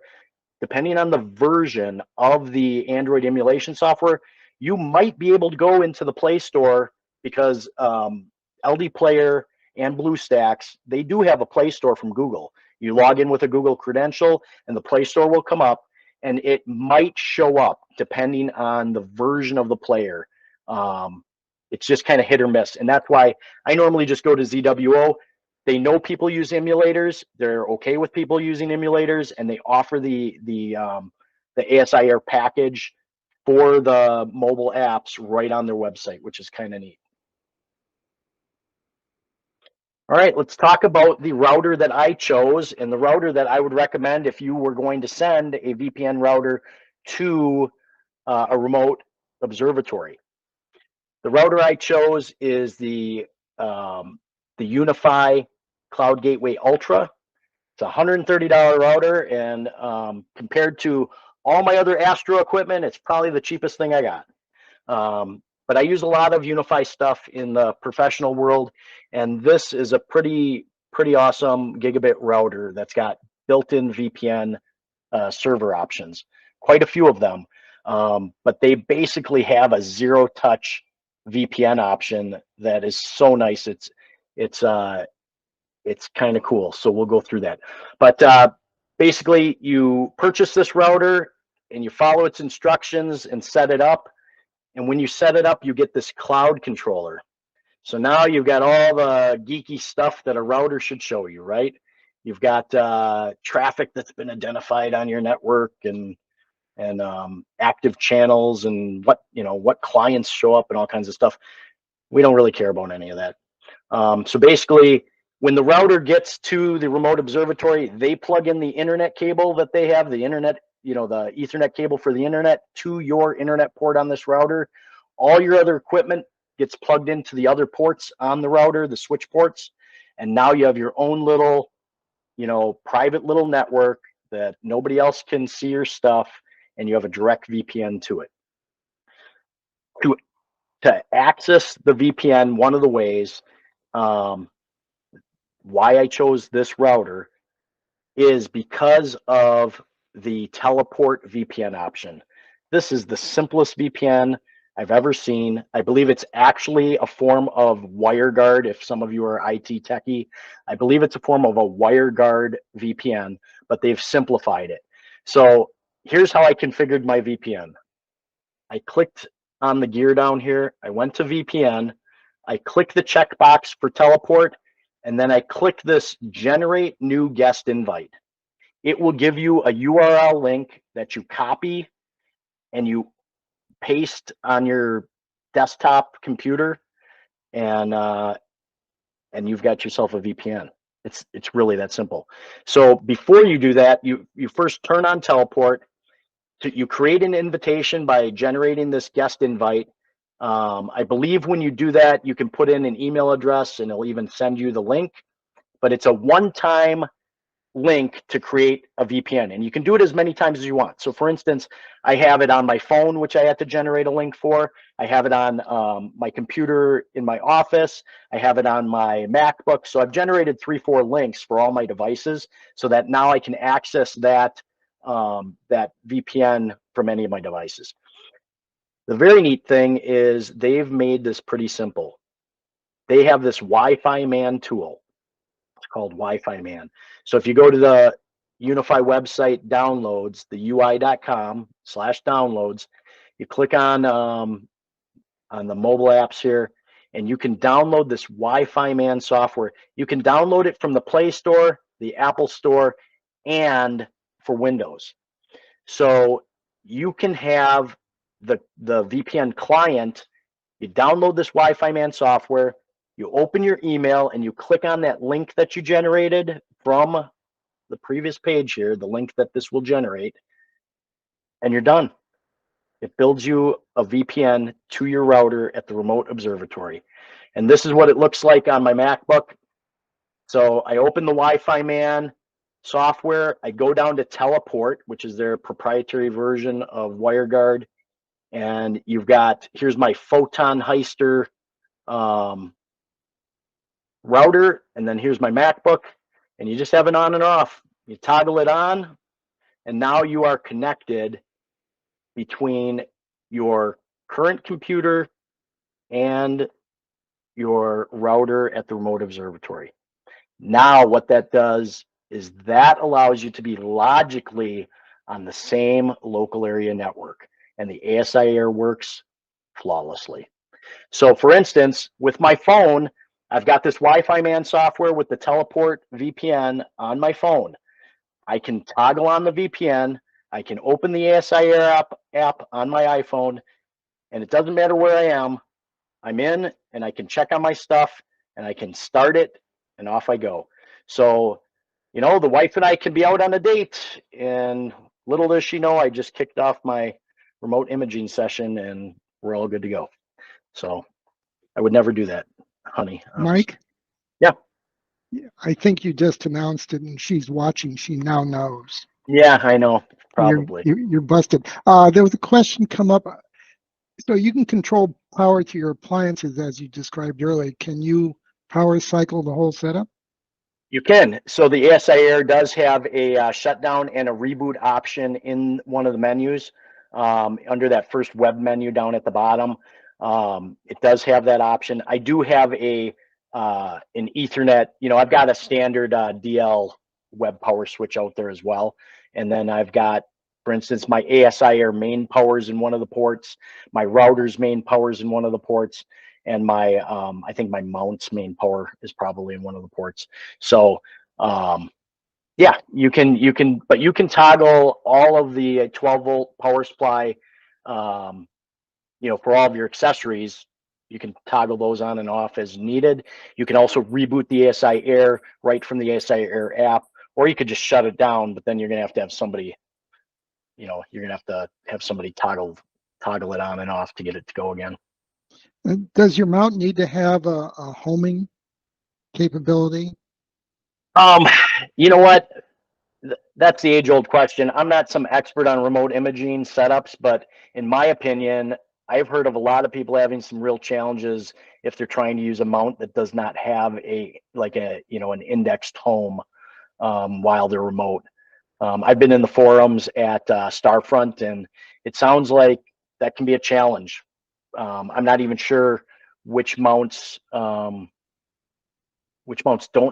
S3: depending on the version of the Android emulation software, you might be able to go into the Play Store, because LD Player and BlueStacks, they do have a Play Store from Google. You log in with a Google credential, and the Play Store will come up, and it might show up depending on the version of the player. It's just kind of hit or miss, and that's why I normally just go to ZWO. They know people use emulators. They're okay with people using emulators, and they offer the ASIair package for the mobile apps right on their website, which is kind of neat. All right, let's talk about the router that I chose, and the router that I would recommend if you were going to send a VPN router to a remote observatory. The router I chose is the Unify Cloud Gateway Ultra. It's a $130 router, and compared to all my other Astro equipment, it's probably the cheapest thing I got. But I use a lot of Unify stuff in the professional world, and this is a pretty awesome gigabit router that's got built-in VPN server options, quite a few of them. But they basically have a zero-touch VPN option that is so nice. It's kind of cool. So we'll go through that. But basically, you purchase this router and you follow its instructions and set it up. And when you set it up, you get this cloud controller. So now you've got all the geeky stuff that a router should show you, right? You've got traffic that's been identified on your network, and active channels, and what clients show up, and all kinds of stuff. We don't really care about any of that. So basically, when the router gets to the remote observatory, they plug in the internet cable that they have, the internet, the Ethernet cable for the internet, to your internet port on this router. All your other equipment gets plugged into the other ports on the router, the switch ports, and now you have your own little you know, private little network that nobody else can see your stuff, and you have a direct VPN to it. To access the VPN, one of the ways why I chose this router is because of the teleport VPN option. This is the simplest VPN I've ever seen. I believe it's actually a form of WireGuard. If some of you are IT techie, I believe it's a form of a WireGuard VPN, but they've simplified it. So here's how I configured my VPN. I clicked on the gear down here. I went to VPN. I clicked the checkbox for teleport, and then I clicked this generate new guest invite. It will give you a URL link that you copy and you paste on your desktop computer, and you've got yourself a VPN. It's really that simple. So before you do that, you first turn on teleport. You create an invitation by generating this guest invite. I believe when you do that, you can put in an email address and it'll even send you the link, but it's a one-time link to create a VPN, and you can do it as many times as you want. So for instance, I have it on my phone, which I had to generate a link for. I have it on my computer in my office. I have it on my MacBook. So I've generated 3-4 links for all my devices so that now I can access that VPN from any of my devices. The very neat thing is they've made this pretty simple. They have this Wi-Fi Man tool. It's called Wi-Fi Man. So if you go to the Unify website downloads, the ui.com/downloads, you click on the mobile apps here, and you can download this Wi-Fi Man software. You can download it from the Play Store, the Apple Store, and for Windows. So you can have the VPN client. You download this Wi-Fi Man software, you open your email, and you click on that link that you generated from the previous page here, the link that this will generate, and you're done. It builds you a VPN to your router at the remote observatory. And this is what it looks like on my MacBook. So I open the Wi-Fi Man software. I go down to Teleport, which is their proprietary version of WireGuard. And you've got, here's my Photon Heister router. And then here's my MacBook. And you just have it on and off. You toggle it on, and now you are connected between your current computer and your router at the remote observatory. Now what that does is that allows you to be logically on the same local area network, and the ASIair works flawlessly. So for instance, with my phone, I've got this Wi-Fi Man software with the Teleport VPN on my phone. I can toggle on the VPN. I can open the ASIair app on my iPhone, and it doesn't matter where I am. I'm in, and I can check on my stuff, and I can start it, and off I go. So, you know, the wife and I can be out on a date, and little does she know, I just kicked off my remote imaging session, and we're all good to go. So I would never do that, honey.
S4: Mike?
S3: Yeah.
S4: I think you just announced it, and she's watching. She now knows.
S3: Yeah, I know. Probably.
S4: You're busted. There was a question come up. So you can control power to your appliances as you described earlier. Can you power cycle the whole setup?
S3: You can. So the ASIair does have a shutdown and a reboot option in one of the menus under that first web menu down at the bottom. It does have that option. I do have an Ethernet. You know, I've got a standard DL web power switch out there as well. And then I've got, for instance, my ASIair main powers in one of the ports, my router's main powers in one of the ports, and my I think my mount's main power is probably in one of the ports. So yeah, you can toggle all of the 12-volt power supply, you know, for all of your accessories. You can toggle those on and off as needed. You can also reboot the ASIair right from the ASIair app, or you could just shut it down, but then you're gonna have to have somebody, you know, you're gonna have to have somebody toggle it on and off to get it to go again.
S4: Does your mount need to have a homing capability?
S3: You know what? That's the age-old question. I'm not some expert on remote imaging setups, but in my opinion, I've heard of a lot of people having some real challenges if they're trying to use a mount that does not have an indexed home while they're remote. I've been in the forums at Starfront, and it sounds like that can be a challenge. I'm not even sure which mounts don't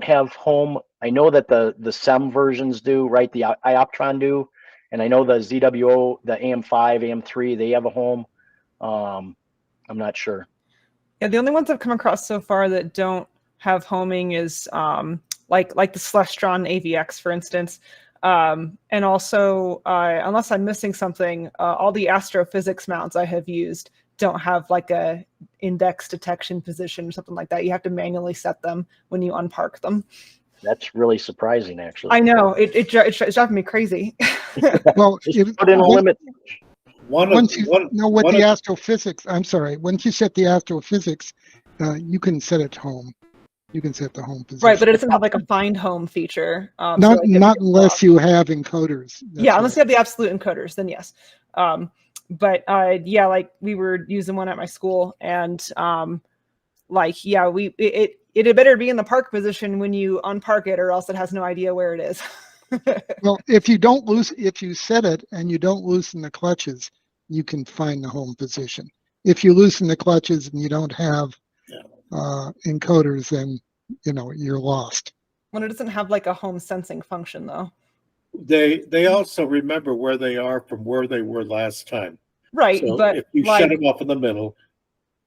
S3: have home. I know that the SEM versions do, right? The Ioptron do, and I know the ZWO, the AM5, AM3, they have a home. I'm not sure.
S1: Yeah, the only ones I've come across so far that don't have homing is like the Celestron AVX, for instance. And also, unless I'm missing something, all the astrophysics mounts I have used don't have like a index detection position or something like that. You have to manually set them when you unpark them.
S3: That's really surprising, actually.
S1: I know, it's driving me crazy.
S4: Well,
S3: Just put in a limit.
S4: once you know what the astrophysics, I'm sorry, once you set the astrophysics, you can set it home. You can set the home position.
S1: Right, but it doesn't have like a find home feature.
S4: Not unless you have encoders.
S1: Yeah, unless you have the absolute encoders, then yes. But yeah, like we were using one at my school, and like yeah, it had better be in the park position when you unpark it, or else it has no idea where it is.
S4: Well, if you set it and you don't loosen the clutches, you can find the home position. If you loosen the clutches and you don't have encoders, then you're lost.
S1: When it doesn't have like a home sensing function, though.
S5: They also remember where they are from where they were last time.
S1: Right,
S5: So
S1: but
S5: if you shut them off in the middle,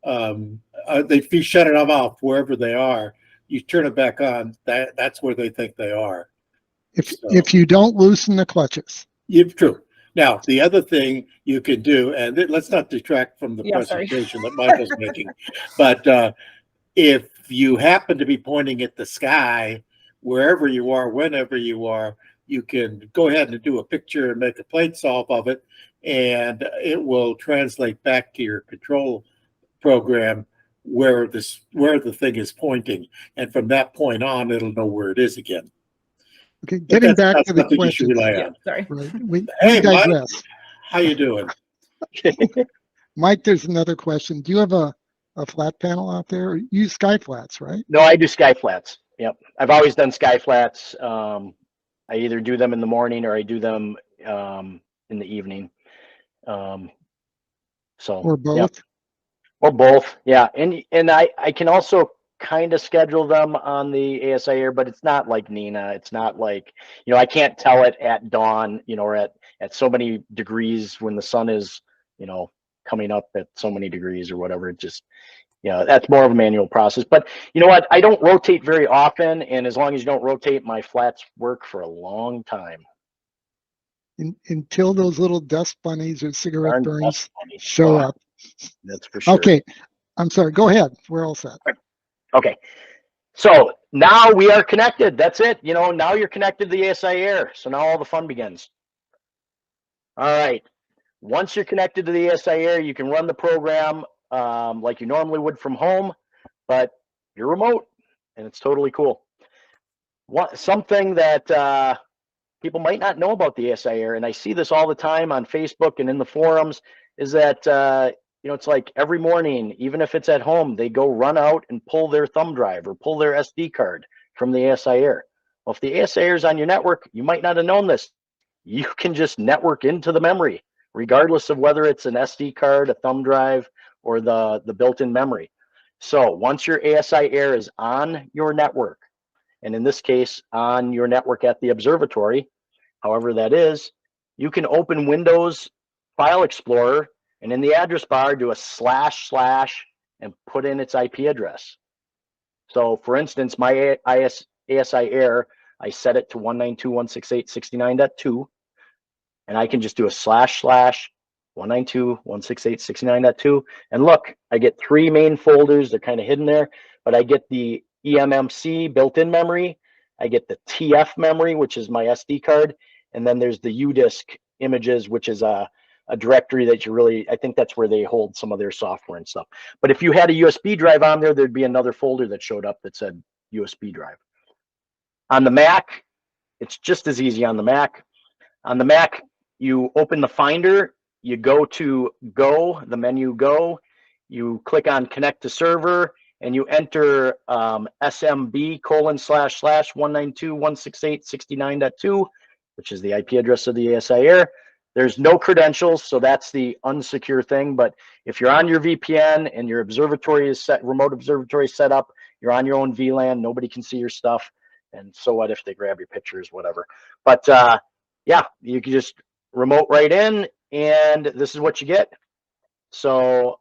S5: if you shut it off wherever they are, you turn it back on. That's where they think they are.
S4: If you don't loosen the clutches.
S5: True. Now, the other thing you can do, and let's not detract from the presentation that Michael's making, but if you happen to be pointing at the sky, wherever you are, whenever you are, you can go ahead and do a picture and make a plate solve of it, and it will translate back to your control program where the thing is pointing, and from that point on, it'll know where it is again.
S4: Okay, getting back to the question.
S1: Sorry.
S4: Right. We
S5: Hey,
S4: digress.
S5: Mike, how you doing?
S4: Mike, there's another question. Do you have a flat panel out there? Or you use sky flats, right?
S3: No, I do sky flats. Yep, I've always done sky flats. I either do them in the morning or I do them in the evening. Or
S4: both.
S3: Yep. Or both, yeah. And I can also kind of schedule them on the ASIair, but it's not like Nina. It's not like, I can't tell it at dawn, or at so many degrees when the sun is, coming up at so many degrees or whatever. It just, that's more of a manual process. But you know what? I don't rotate very often, and as long as you don't rotate, my flats work for a long time.
S4: Until those little dust bunnies or cigarette burns show up.
S3: That's for sure.
S4: Okay, I'm sorry. Go ahead. We're all set.
S3: Okay, so now we are connected. That's it. Now you're connected to the ASIair. So now all the fun begins. All right. Once you're connected to the ASIair, you can run the program like you normally would from home, but you're remote, and it's totally cool. Something that people might not know about the ASIair, and I see this all the time on Facebook and in the forums, is that it's like every morning, even if it's at home, they go run out and pull their thumb drive or pull their SD card from the ASIair. Well, if the ASIair is on your network, you might not have known this. You can just network into the memory, regardless of whether it's an SD card, a thumb drive, or the built-in memory. So once your ASIair is on your network, and in this case, on your network at the observatory, however that is, you can open Windows File Explorer, and in the address bar, do a // and put in its IP address. So for instance, my ASIair, I set it to 192.168.69.2, and I can just do a // 192.168.69.2, and look, I get 3 main folders. They're kind of hidden there, but I get the eMMC built-in memory, I get the TF memory, which is my SD card, and then there's the UDisk images, which is a directory that I think that's where they hold some of their software and stuff. But if you had a USB drive on there, there'd be another folder that showed up that said USB drive. On the Mac, it's just as easy on the Mac. On the Mac, you open the Finder, you go to Go, the menu Go, you click on Connect to Server, and you enter SMB://192.168.69.2, which is the IP address of the ASIair. There's no credentials, so that's the unsecure thing. But if you're on your VPN and your observatory is set, remote observatory is set up, you're on your own VLAN, nobody can see your stuff. And so what if they grab your pictures, whatever. But yeah, you can just remote right in, and this is what you get. So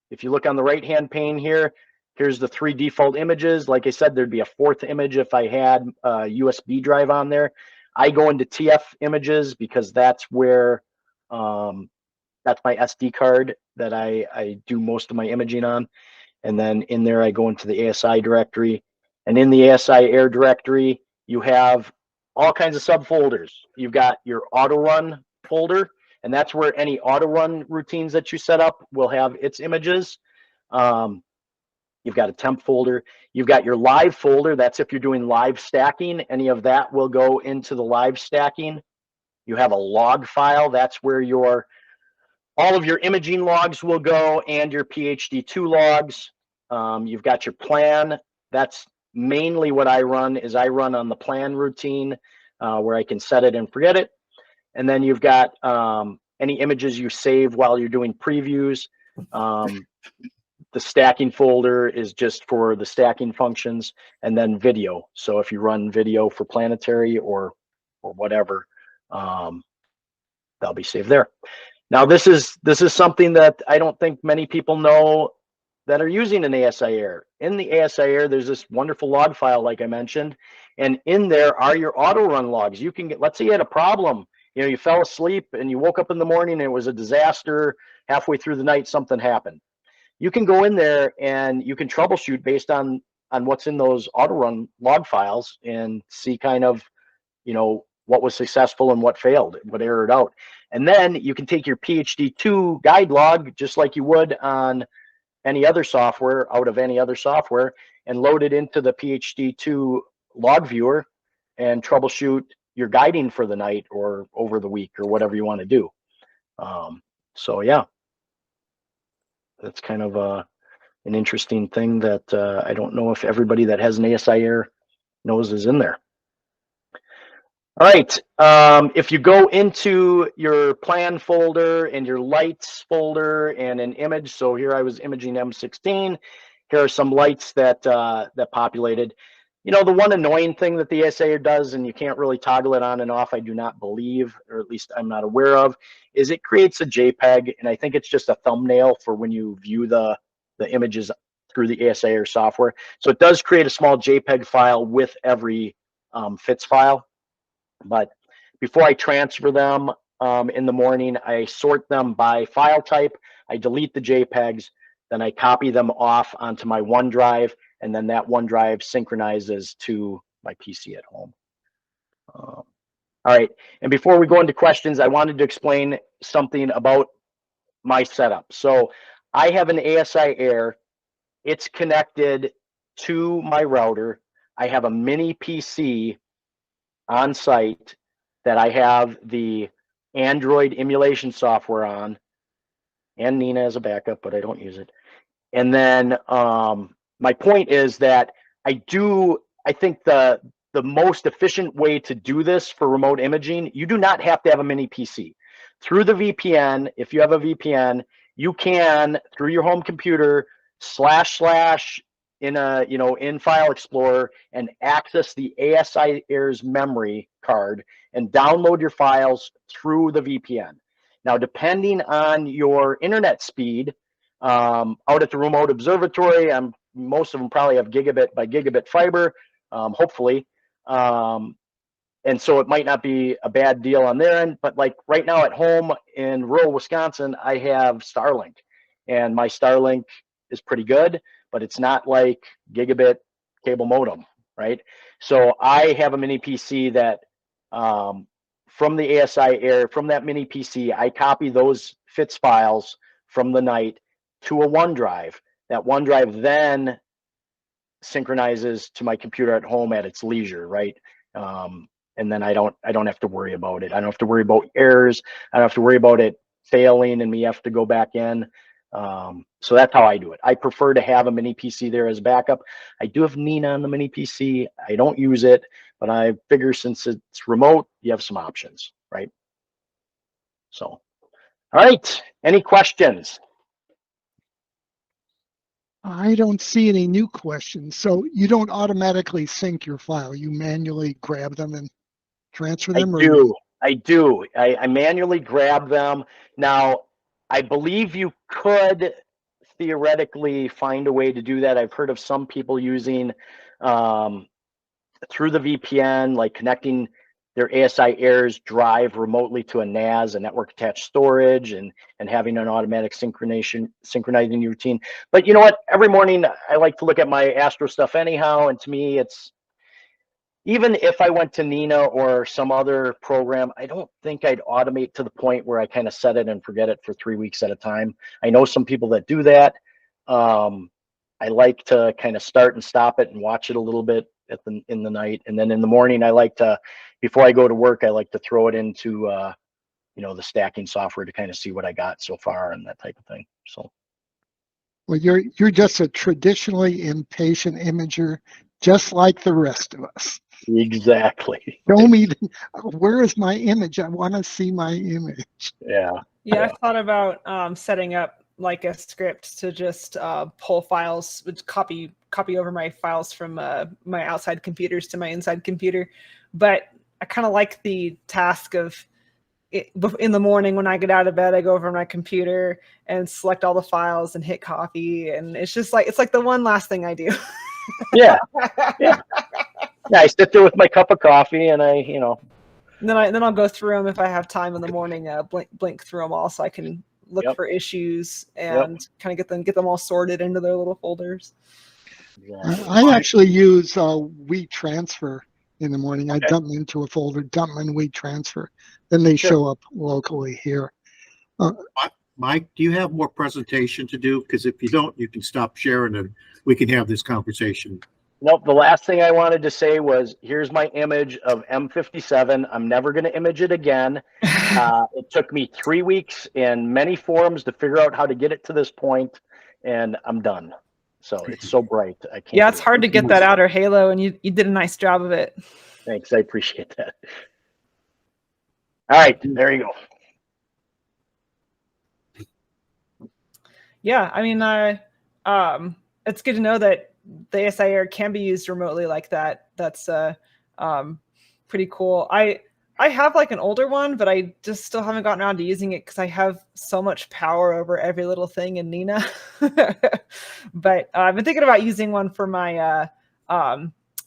S3: if you look on the right-hand pane here, here's the 3 default images. Like I said, there'd be a 4th image if I had a USB drive on there. I go into TF images because that's where, that's my SD card that I do most of my imaging on. And then in there, I go into the ASI directory. And in the ASIair directory, you have all kinds of subfolders. You've got your auto run folder, and that's where any auto run routines that you set up will have its images. You've got a temp folder. You've got your live folder. That's if you're doing live stacking. Any of that will go into the live stacking. You have a log file. That's where all of your imaging logs will go, and your PhD2 logs. You've got your plan. That's mainly what I run, is I run on the plan routine where I can set it and forget it. And then you've got any images you save while you're doing previews. The stacking folder is just for the stacking functions, and then video. So if you run video for planetary or whatever, that'll be saved there. Now this is something that I don't think many people know that are using an ASIair. In the ASIair, there's this wonderful log file, like I mentioned, and in there are your auto run logs. You can get, let's say you had a problem, you fell asleep and you woke up in the morning and it was a disaster. Halfway through the night, something happened. You can go in there and you can troubleshoot based on what's in those auto run log files and see kind of, what was successful and what failed, what errored out. And then you can take your PhD2 guide log, just like you would on any other software, out of any other software, and load it into the PhD2 log viewer and troubleshoot your guiding for the night or over the week or whatever you want to do. So yeah, that's kind of an interesting thing that I don't know if everybody that has an ASIair knows is in there. All right, if you go into your plan folder and your lights folder and an image, so here I was imaging M16, here are some lights that that populated. The one annoying thing that the ASIair does, and you can't really toggle it on and off, I do not believe, or at least I'm not aware of, is it creates a JPEG, and I think it's just a thumbnail for when you view the images through the ASIair software. So it does create a small JPEG file with every FITS file. But before I transfer them in the morning, I sort them by file type. I delete the JPEGs, then I copy them off onto my OneDrive, and then that OneDrive synchronizes to my PC at home. All right, and before we go into questions, I wanted to explain something about my setup. So I have an ASIair. It's connected to my router. I have a mini PC on site that I have the Android emulation software on, and Nina as a backup, but I don't use it. And then my point is that I think the most efficient way to do this for remote imaging, you do not have to have a mini PC. Through the VPN, if you have a VPN, you can, through your home computer, / in in File Explorer, and access the ASIair's memory card and download your files through the VPN. Now, depending on your internet speed, out at the remote observatory, most of them probably have gigabit by gigabit fiber, hopefully. And so it might not be a bad deal on their end, but like right now at home in rural Wisconsin, I have Starlink, and my Starlink is pretty good, but it's not like gigabit cable modem, right? So I have a mini PC that from the ASIair, from that mini PC, I copy those FITS files from the night to a OneDrive. That OneDrive then synchronizes to my computer at home at its leisure, right? And then I don't have to worry about it. I don't have to worry about errors. I don't have to worry about it failing and me have to go back in. So that's how I do it. I prefer to have a mini PC there as backup. I do have Nina on the mini PC. I don't use it, but I figure since it's remote, you have some options, right? So, all right. Any questions?
S4: I don't see any new questions. So you don't automatically sync your file. You manually grab them and transfer them?
S3: I do. I manually grab them. Now, I believe you could theoretically find a way to do that. I've heard of some people using through the VPN, like connecting their ASIair's drive remotely to a NAS, a network attached storage, and having an automatic synchronizing routine. But you know what? Every morning I like to look at my Astro stuff anyhow, and to me, it's even if I went to Nina or some other program, I don't think I'd automate to the point where I kind of set it and forget it for 3 weeks at a time. I know some people that do that. I like to kind of start and stop it and watch it a little bit in the night, and then in the morning I like to, before I go to work, I like to throw it into the stacking software to kind of see what I got so far and that type of thing. So,
S4: well, you're just a traditionally impatient imager, just like the rest of us.
S3: Exactly.
S4: Show me, where is my image? I want to see my image.
S3: Yeah.
S1: I've thought about setting up like a script to just pull files, which copy over my files from my outside computers to my inside computer. But I kind of like the task of in the morning when I get out of bed, I go over my computer and select all the files and hit copy, and it's just like it's like the one last thing I do.
S3: Yeah. Yeah. Yeah, I sit there with my cup of coffee and and
S1: then I'll go through them if I have time in the morning. Blink through them all so I can look
S3: Yep.
S1: for issues and kind of get them all sorted into their little folders.
S4: I actually use WeTransfer in the morning. I dump them into a folder, dump them in WeTransfer, then they show up locally here.
S5: Mike, do you have more presentation to do? Because if you don't, you can stop sharing and we can have this conversation.
S3: Nope. The last thing I wanted to say was, here's my image of M57. I'm never going to image it again. It took me 3 weeks and many forums to figure out how to get it to this point, and I'm done. So it's so bright. I can't.
S1: Yeah, it's hard to get that outer halo, and you did a nice job of it.
S3: Thanks. I appreciate that. All right. There you go.
S1: Yeah, I mean, it's good to know that the ASIair can be used remotely like that. That's pretty cool. I have like an older one, but I just still haven't gotten around to using it because I have so much power over every little thing in Nina. But I've been thinking about using one for my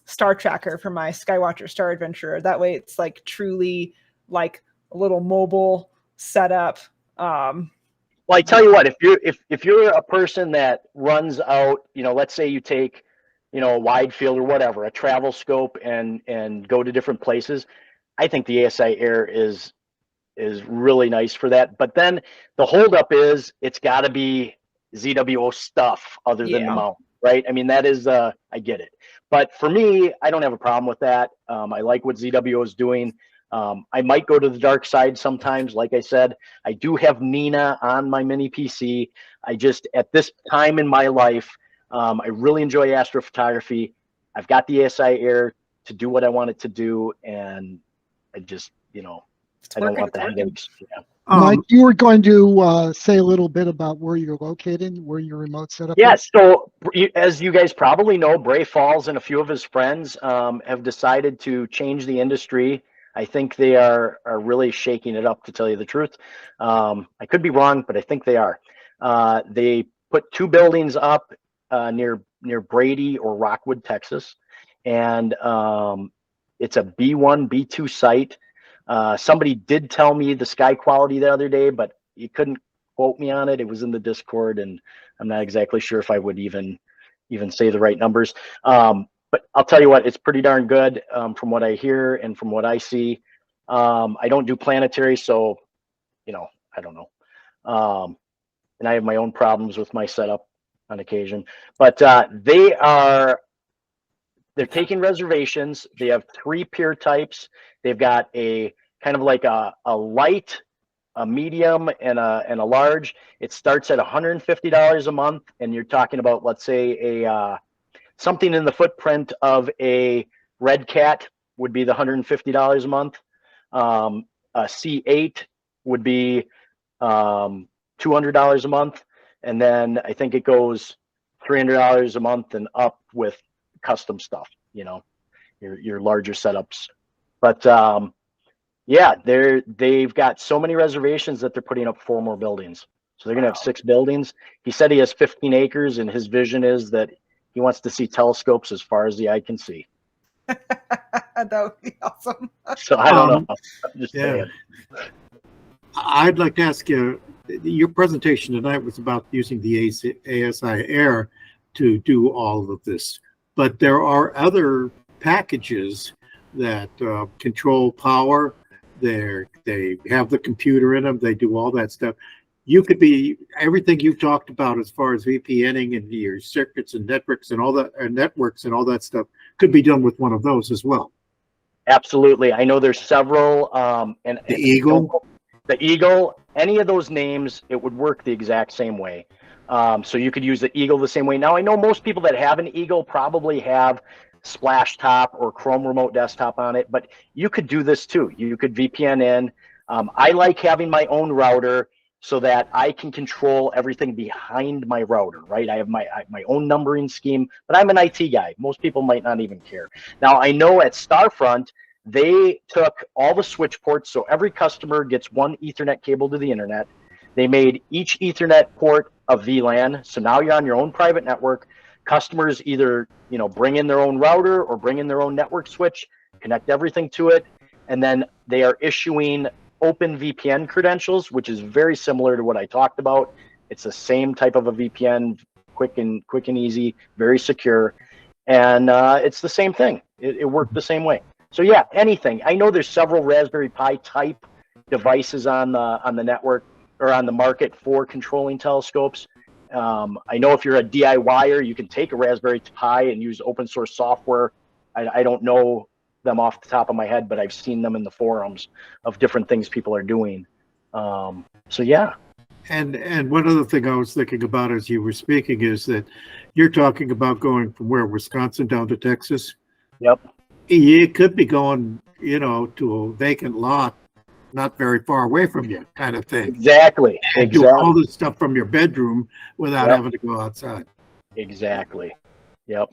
S1: star tracker for my Skywatcher Star Adventurer. That way it's like truly like a little mobile setup. Well,
S3: I tell you what, if you're a person that runs out, let's say you take, a wide field or whatever, a travel scope and go to different places, I think the ASIair is really nice for that. But then the holdup is it's got to be ZWO stuff other than the mount, right? I mean, that is I get it. But for me, I don't have a problem with that. I like what ZWO is doing. I might go to the dark side sometimes. Like I said, I do have Nina on my mini PC. I just, at this time in my life, I really enjoy astrophotography. I've got the ASIair to do what I want it to do, and I just, I don't want the headaches. Yeah.
S4: Mike, you were going to say a little bit about where you're located, where your remote setup is?
S3: Yeah, so as you guys probably know, Bray Falls and a few of his friends have decided to change the industry. I think they are really shaking it up, to tell you the truth. I could be wrong, but I think they are. They put 2 buildings up near Brady or Rockwood, Texas, and it's a B1, B2 site. Somebody did tell me the sky quality the other day, but you couldn't quote me on it. It was in the Discord, and I'm not exactly sure if I would even say the right numbers. But I'll tell you what, it's pretty darn good from what I hear and from what I see. I don't do planetary, so, I don't know. And I have my own problems with my setup on occasion. But they are they're taking reservations. They have 3 pier types. They've got a kind of like a light, a medium, and a large. It starts at $150 a month, and you're talking about, let's say, something in the footprint of a Red Cat would be the $150 a month. A C8 would be $200 a month, and then I think it goes $300 a month and up with custom stuff, you know, your larger setups. But yeah, they've got so many reservations that they're putting up 4 more buildings. So they're gonna have 6 buildings. He said he has 15 acres, and his vision is that he wants to see telescopes as far as the eye can see.
S1: That would be awesome.
S3: So I don't know. I'm just saying.
S5: I'd like to ask you, your presentation tonight was about using the ASIair to do all of this, but there are other packages that control power. They have the computer in them. They do all that stuff. You could be everything you've talked about as far as VPNing and your circuits and networks and all that stuff could be done with one of those as well.
S3: Absolutely. I know there's several. And
S5: the Eagle.
S3: The Eagle, any of those names, it would work the exact same way. So you could use the Eagle the same way. Now, I know most people that have an Eagle probably have Splash Top or Chrome Remote Desktop on it, but you could do this too. You could VPN in. I like having my own router so that I can control everything behind my router, right? I have my own numbering scheme, but I'm an IT guy. Most people might not even care. Now, I know at Starfront, they took all the switch ports, so every customer gets 1 Ethernet cable to the internet. They made each Ethernet port a VLAN, so now you're on your own private network. Customers either, you know, bring in their own router or bring in their own network switch, connect everything to it, and then they are issuing open VPN credentials, which is very similar to what I talked about. It's the same type of a VPN, quick and easy, very secure, and it's the same thing. It worked the same way. So yeah, anything. I know there's several Raspberry Pi type devices on the network or on the market for controlling telescopes. I know if you're a DIYer, you can take a Raspberry Pi and use open source software. I don't know them off the top of my head, but I've seen them in the forums of different things people are doing. So yeah.
S5: And one other thing I was thinking about as you were speaking is that you're talking about going from where, Wisconsin down to Texas?
S3: Yep.
S5: You could be going, you know, to a vacant lot not very far away from you, kind of thing.
S3: Exactly.
S5: And do all this stuff from your bedroom without having to go outside.
S3: Exactly. Yep.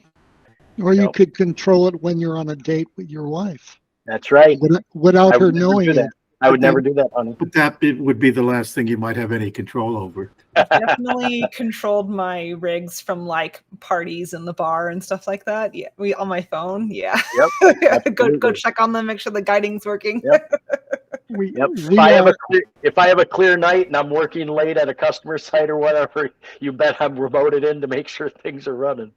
S4: Or you could control it when you're on a date with your wife.
S3: That's right.
S4: Without her knowing it.
S3: I would never do that, honey.
S5: But that would be the last thing you might have any control over.
S1: Definitely controlled my rigs from like parties in the bar and stuff like that. Yeah, on my phone. Yeah.
S3: Yep.
S1: go check on them, make sure the guiding's working.
S3: Yep. If I have a clear night and I'm working late at a customer site or whatever, you bet I'm remoted in to make sure things are running.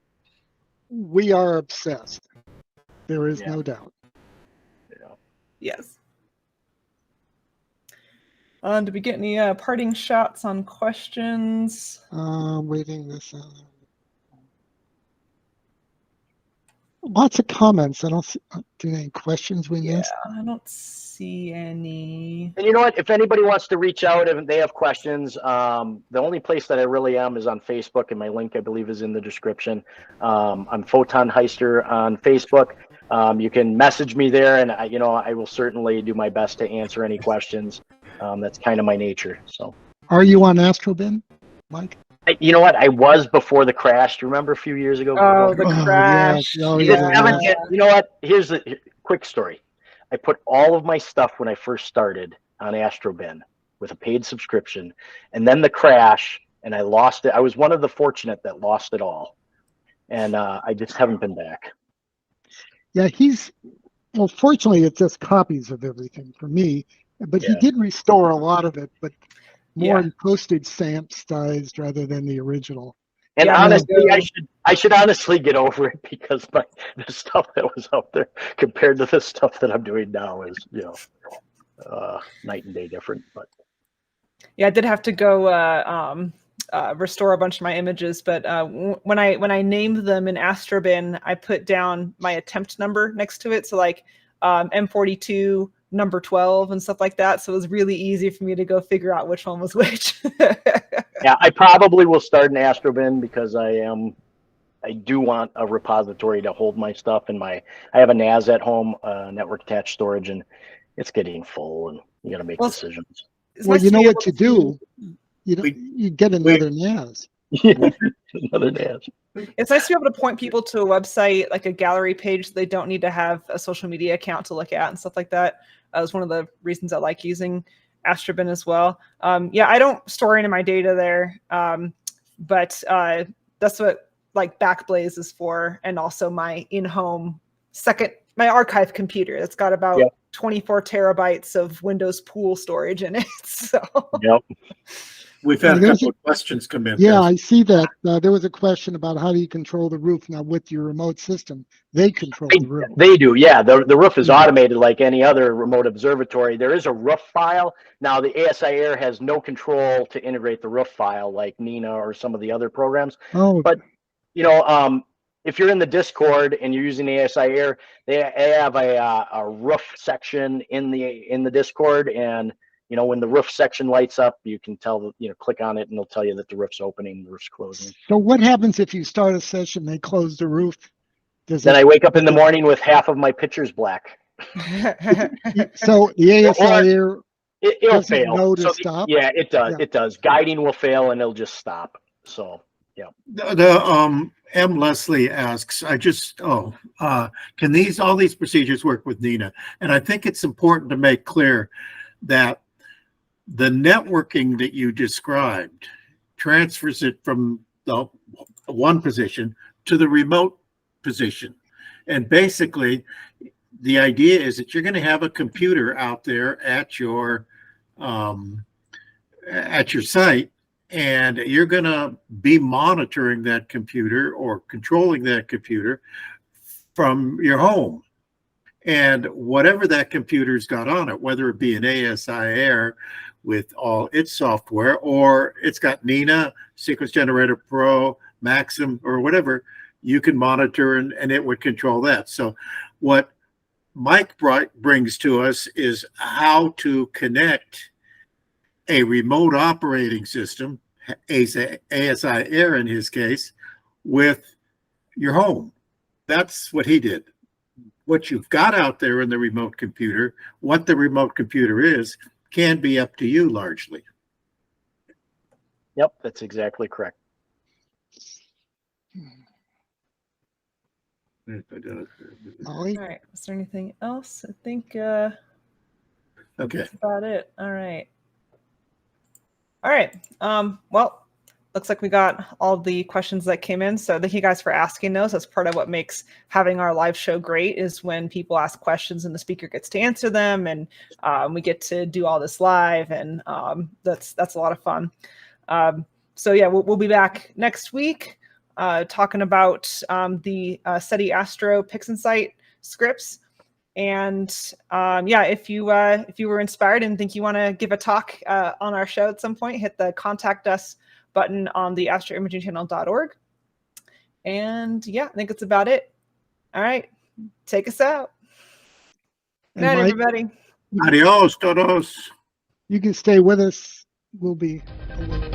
S4: We are obsessed. There is no doubt.
S3: Yeah.
S1: Yes. Did we get any parting shots on questions?
S4: Waiting this out. Lots of comments. I don't see any questions we missed.
S1: I don't see any.
S3: And you know what? If anybody wants to reach out and they have questions, the only place that I really am is on Facebook, and my link, I believe, is in the description. I'm Photon Heister on Facebook. You can message me there, and I will certainly do my best to answer any questions. That's kind of my nature. So,
S4: are you on AstroBin, Mike?
S3: You know what? I was before the crash. Do you remember a few years ago?
S1: Oh, the crash.
S4: Yes. Oh, yeah.
S3: You know what? Here's the quick story. I put all of my stuff when I first started on AstroBin with a paid subscription, and then the crash, and I lost it. I was one of the fortunate that lost it all, and I just haven't been back.
S4: Yeah, well, fortunately, it's just copies of everything for me, but he did restore a lot of it, but more in postage stamp sized rather than the original.
S3: And honestly, I should honestly get over it, because the stuff that was out there compared to the stuff that I'm doing now is, night and day different. But
S1: yeah, I did have to go restore a bunch of my images. But when I named them in Astrobin, I put down my attempt number next to it. So like M42, number 12 and stuff like that. So it was really easy for me to go figure out which one was which.
S3: Yeah, I probably will start an Astrobin because I do want a repository to hold my stuff, and I have a NAS at home, network attached storage, and it's getting full, and you got to make decisions.
S4: Well, you know what to do. You get another NAS.
S3: Yeah, another NAS.
S1: It's nice to be able to point people to a website, like a gallery page, so they don't need to have a social media account to look at and stuff like that. That was one of the reasons I like using Astrobin as well. Yeah, I don't store any of my data there, but that's what like Backblaze is for, and also my in-home my archive computer that's got about 24 terabytes of Windows pool storage in it. So.
S3: Yep.
S5: We've had a couple of questions come in.
S4: Yeah, I see that. There was a question about how do you control the roof now with your remote system. They control the roof.
S3: They do, yeah. The roof is automated like any other remote observatory. There is a roof file. Now, the ASIair has no control to integrate the roof file like Nina or some of the other programs.
S4: Oh.
S3: But, you know, if you're in the Discord and you're using the ASIair, they have a roof section in the Discord, and you know, when the roof section lights up, you can tell, you know, click on it and it'll tell you that the roof's opening, the roof's closing.
S4: So what happens if you start a session, they close the roof?
S3: Then I wake up in the morning with half of my pictures black.
S4: So the ASIair
S3: it'll fail.
S4: Know to stop?
S3: Yeah, it does.
S4: Yeah.
S3: It does. Guiding will fail and it'll just stop. So, yeah.
S5: M. Leslie asks, can all these procedures work with Nina? And I think it's important to make clear that the networking that you described transfers it from the one position to the remote position. And basically, the idea is that you're going to have a computer out there at your site, and you're going to be monitoring that computer or controlling that computer from your home. And whatever that computer's got on it, whether it be an ASIair with all its software, or it's got Nina, Sequence Generator Pro, Maxim, or whatever, you can monitor and it would control that. So what Mike brings to us is how to connect a remote operating system, ASIair in his case, with your home. That's what he did. What you've got out there in the remote computer, what the remote computer is, can be up to you largely.
S3: Yep, that's exactly correct.
S1: All right. Is there anything else? I think
S5: okay.
S1: That's about it. All right. All right. Well, looks like we got all the questions that came in. So thank you guys for asking those. That's part of what makes having our live show great, is when people ask questions and the speaker gets to answer them, and we get to do all this live, and that's a lot of fun. So yeah, we'll be back next week talking about the SETI Astro PixInsight scripts. And yeah, if you were inspired and think you want to give a talk on our show at some point, hit the contact us button on the astroimagingchannel.org. And yeah, I think that's about it. All right, take us out. Good night, everybody.
S5: Adios, todos.
S4: You can stay with us. We'll be a little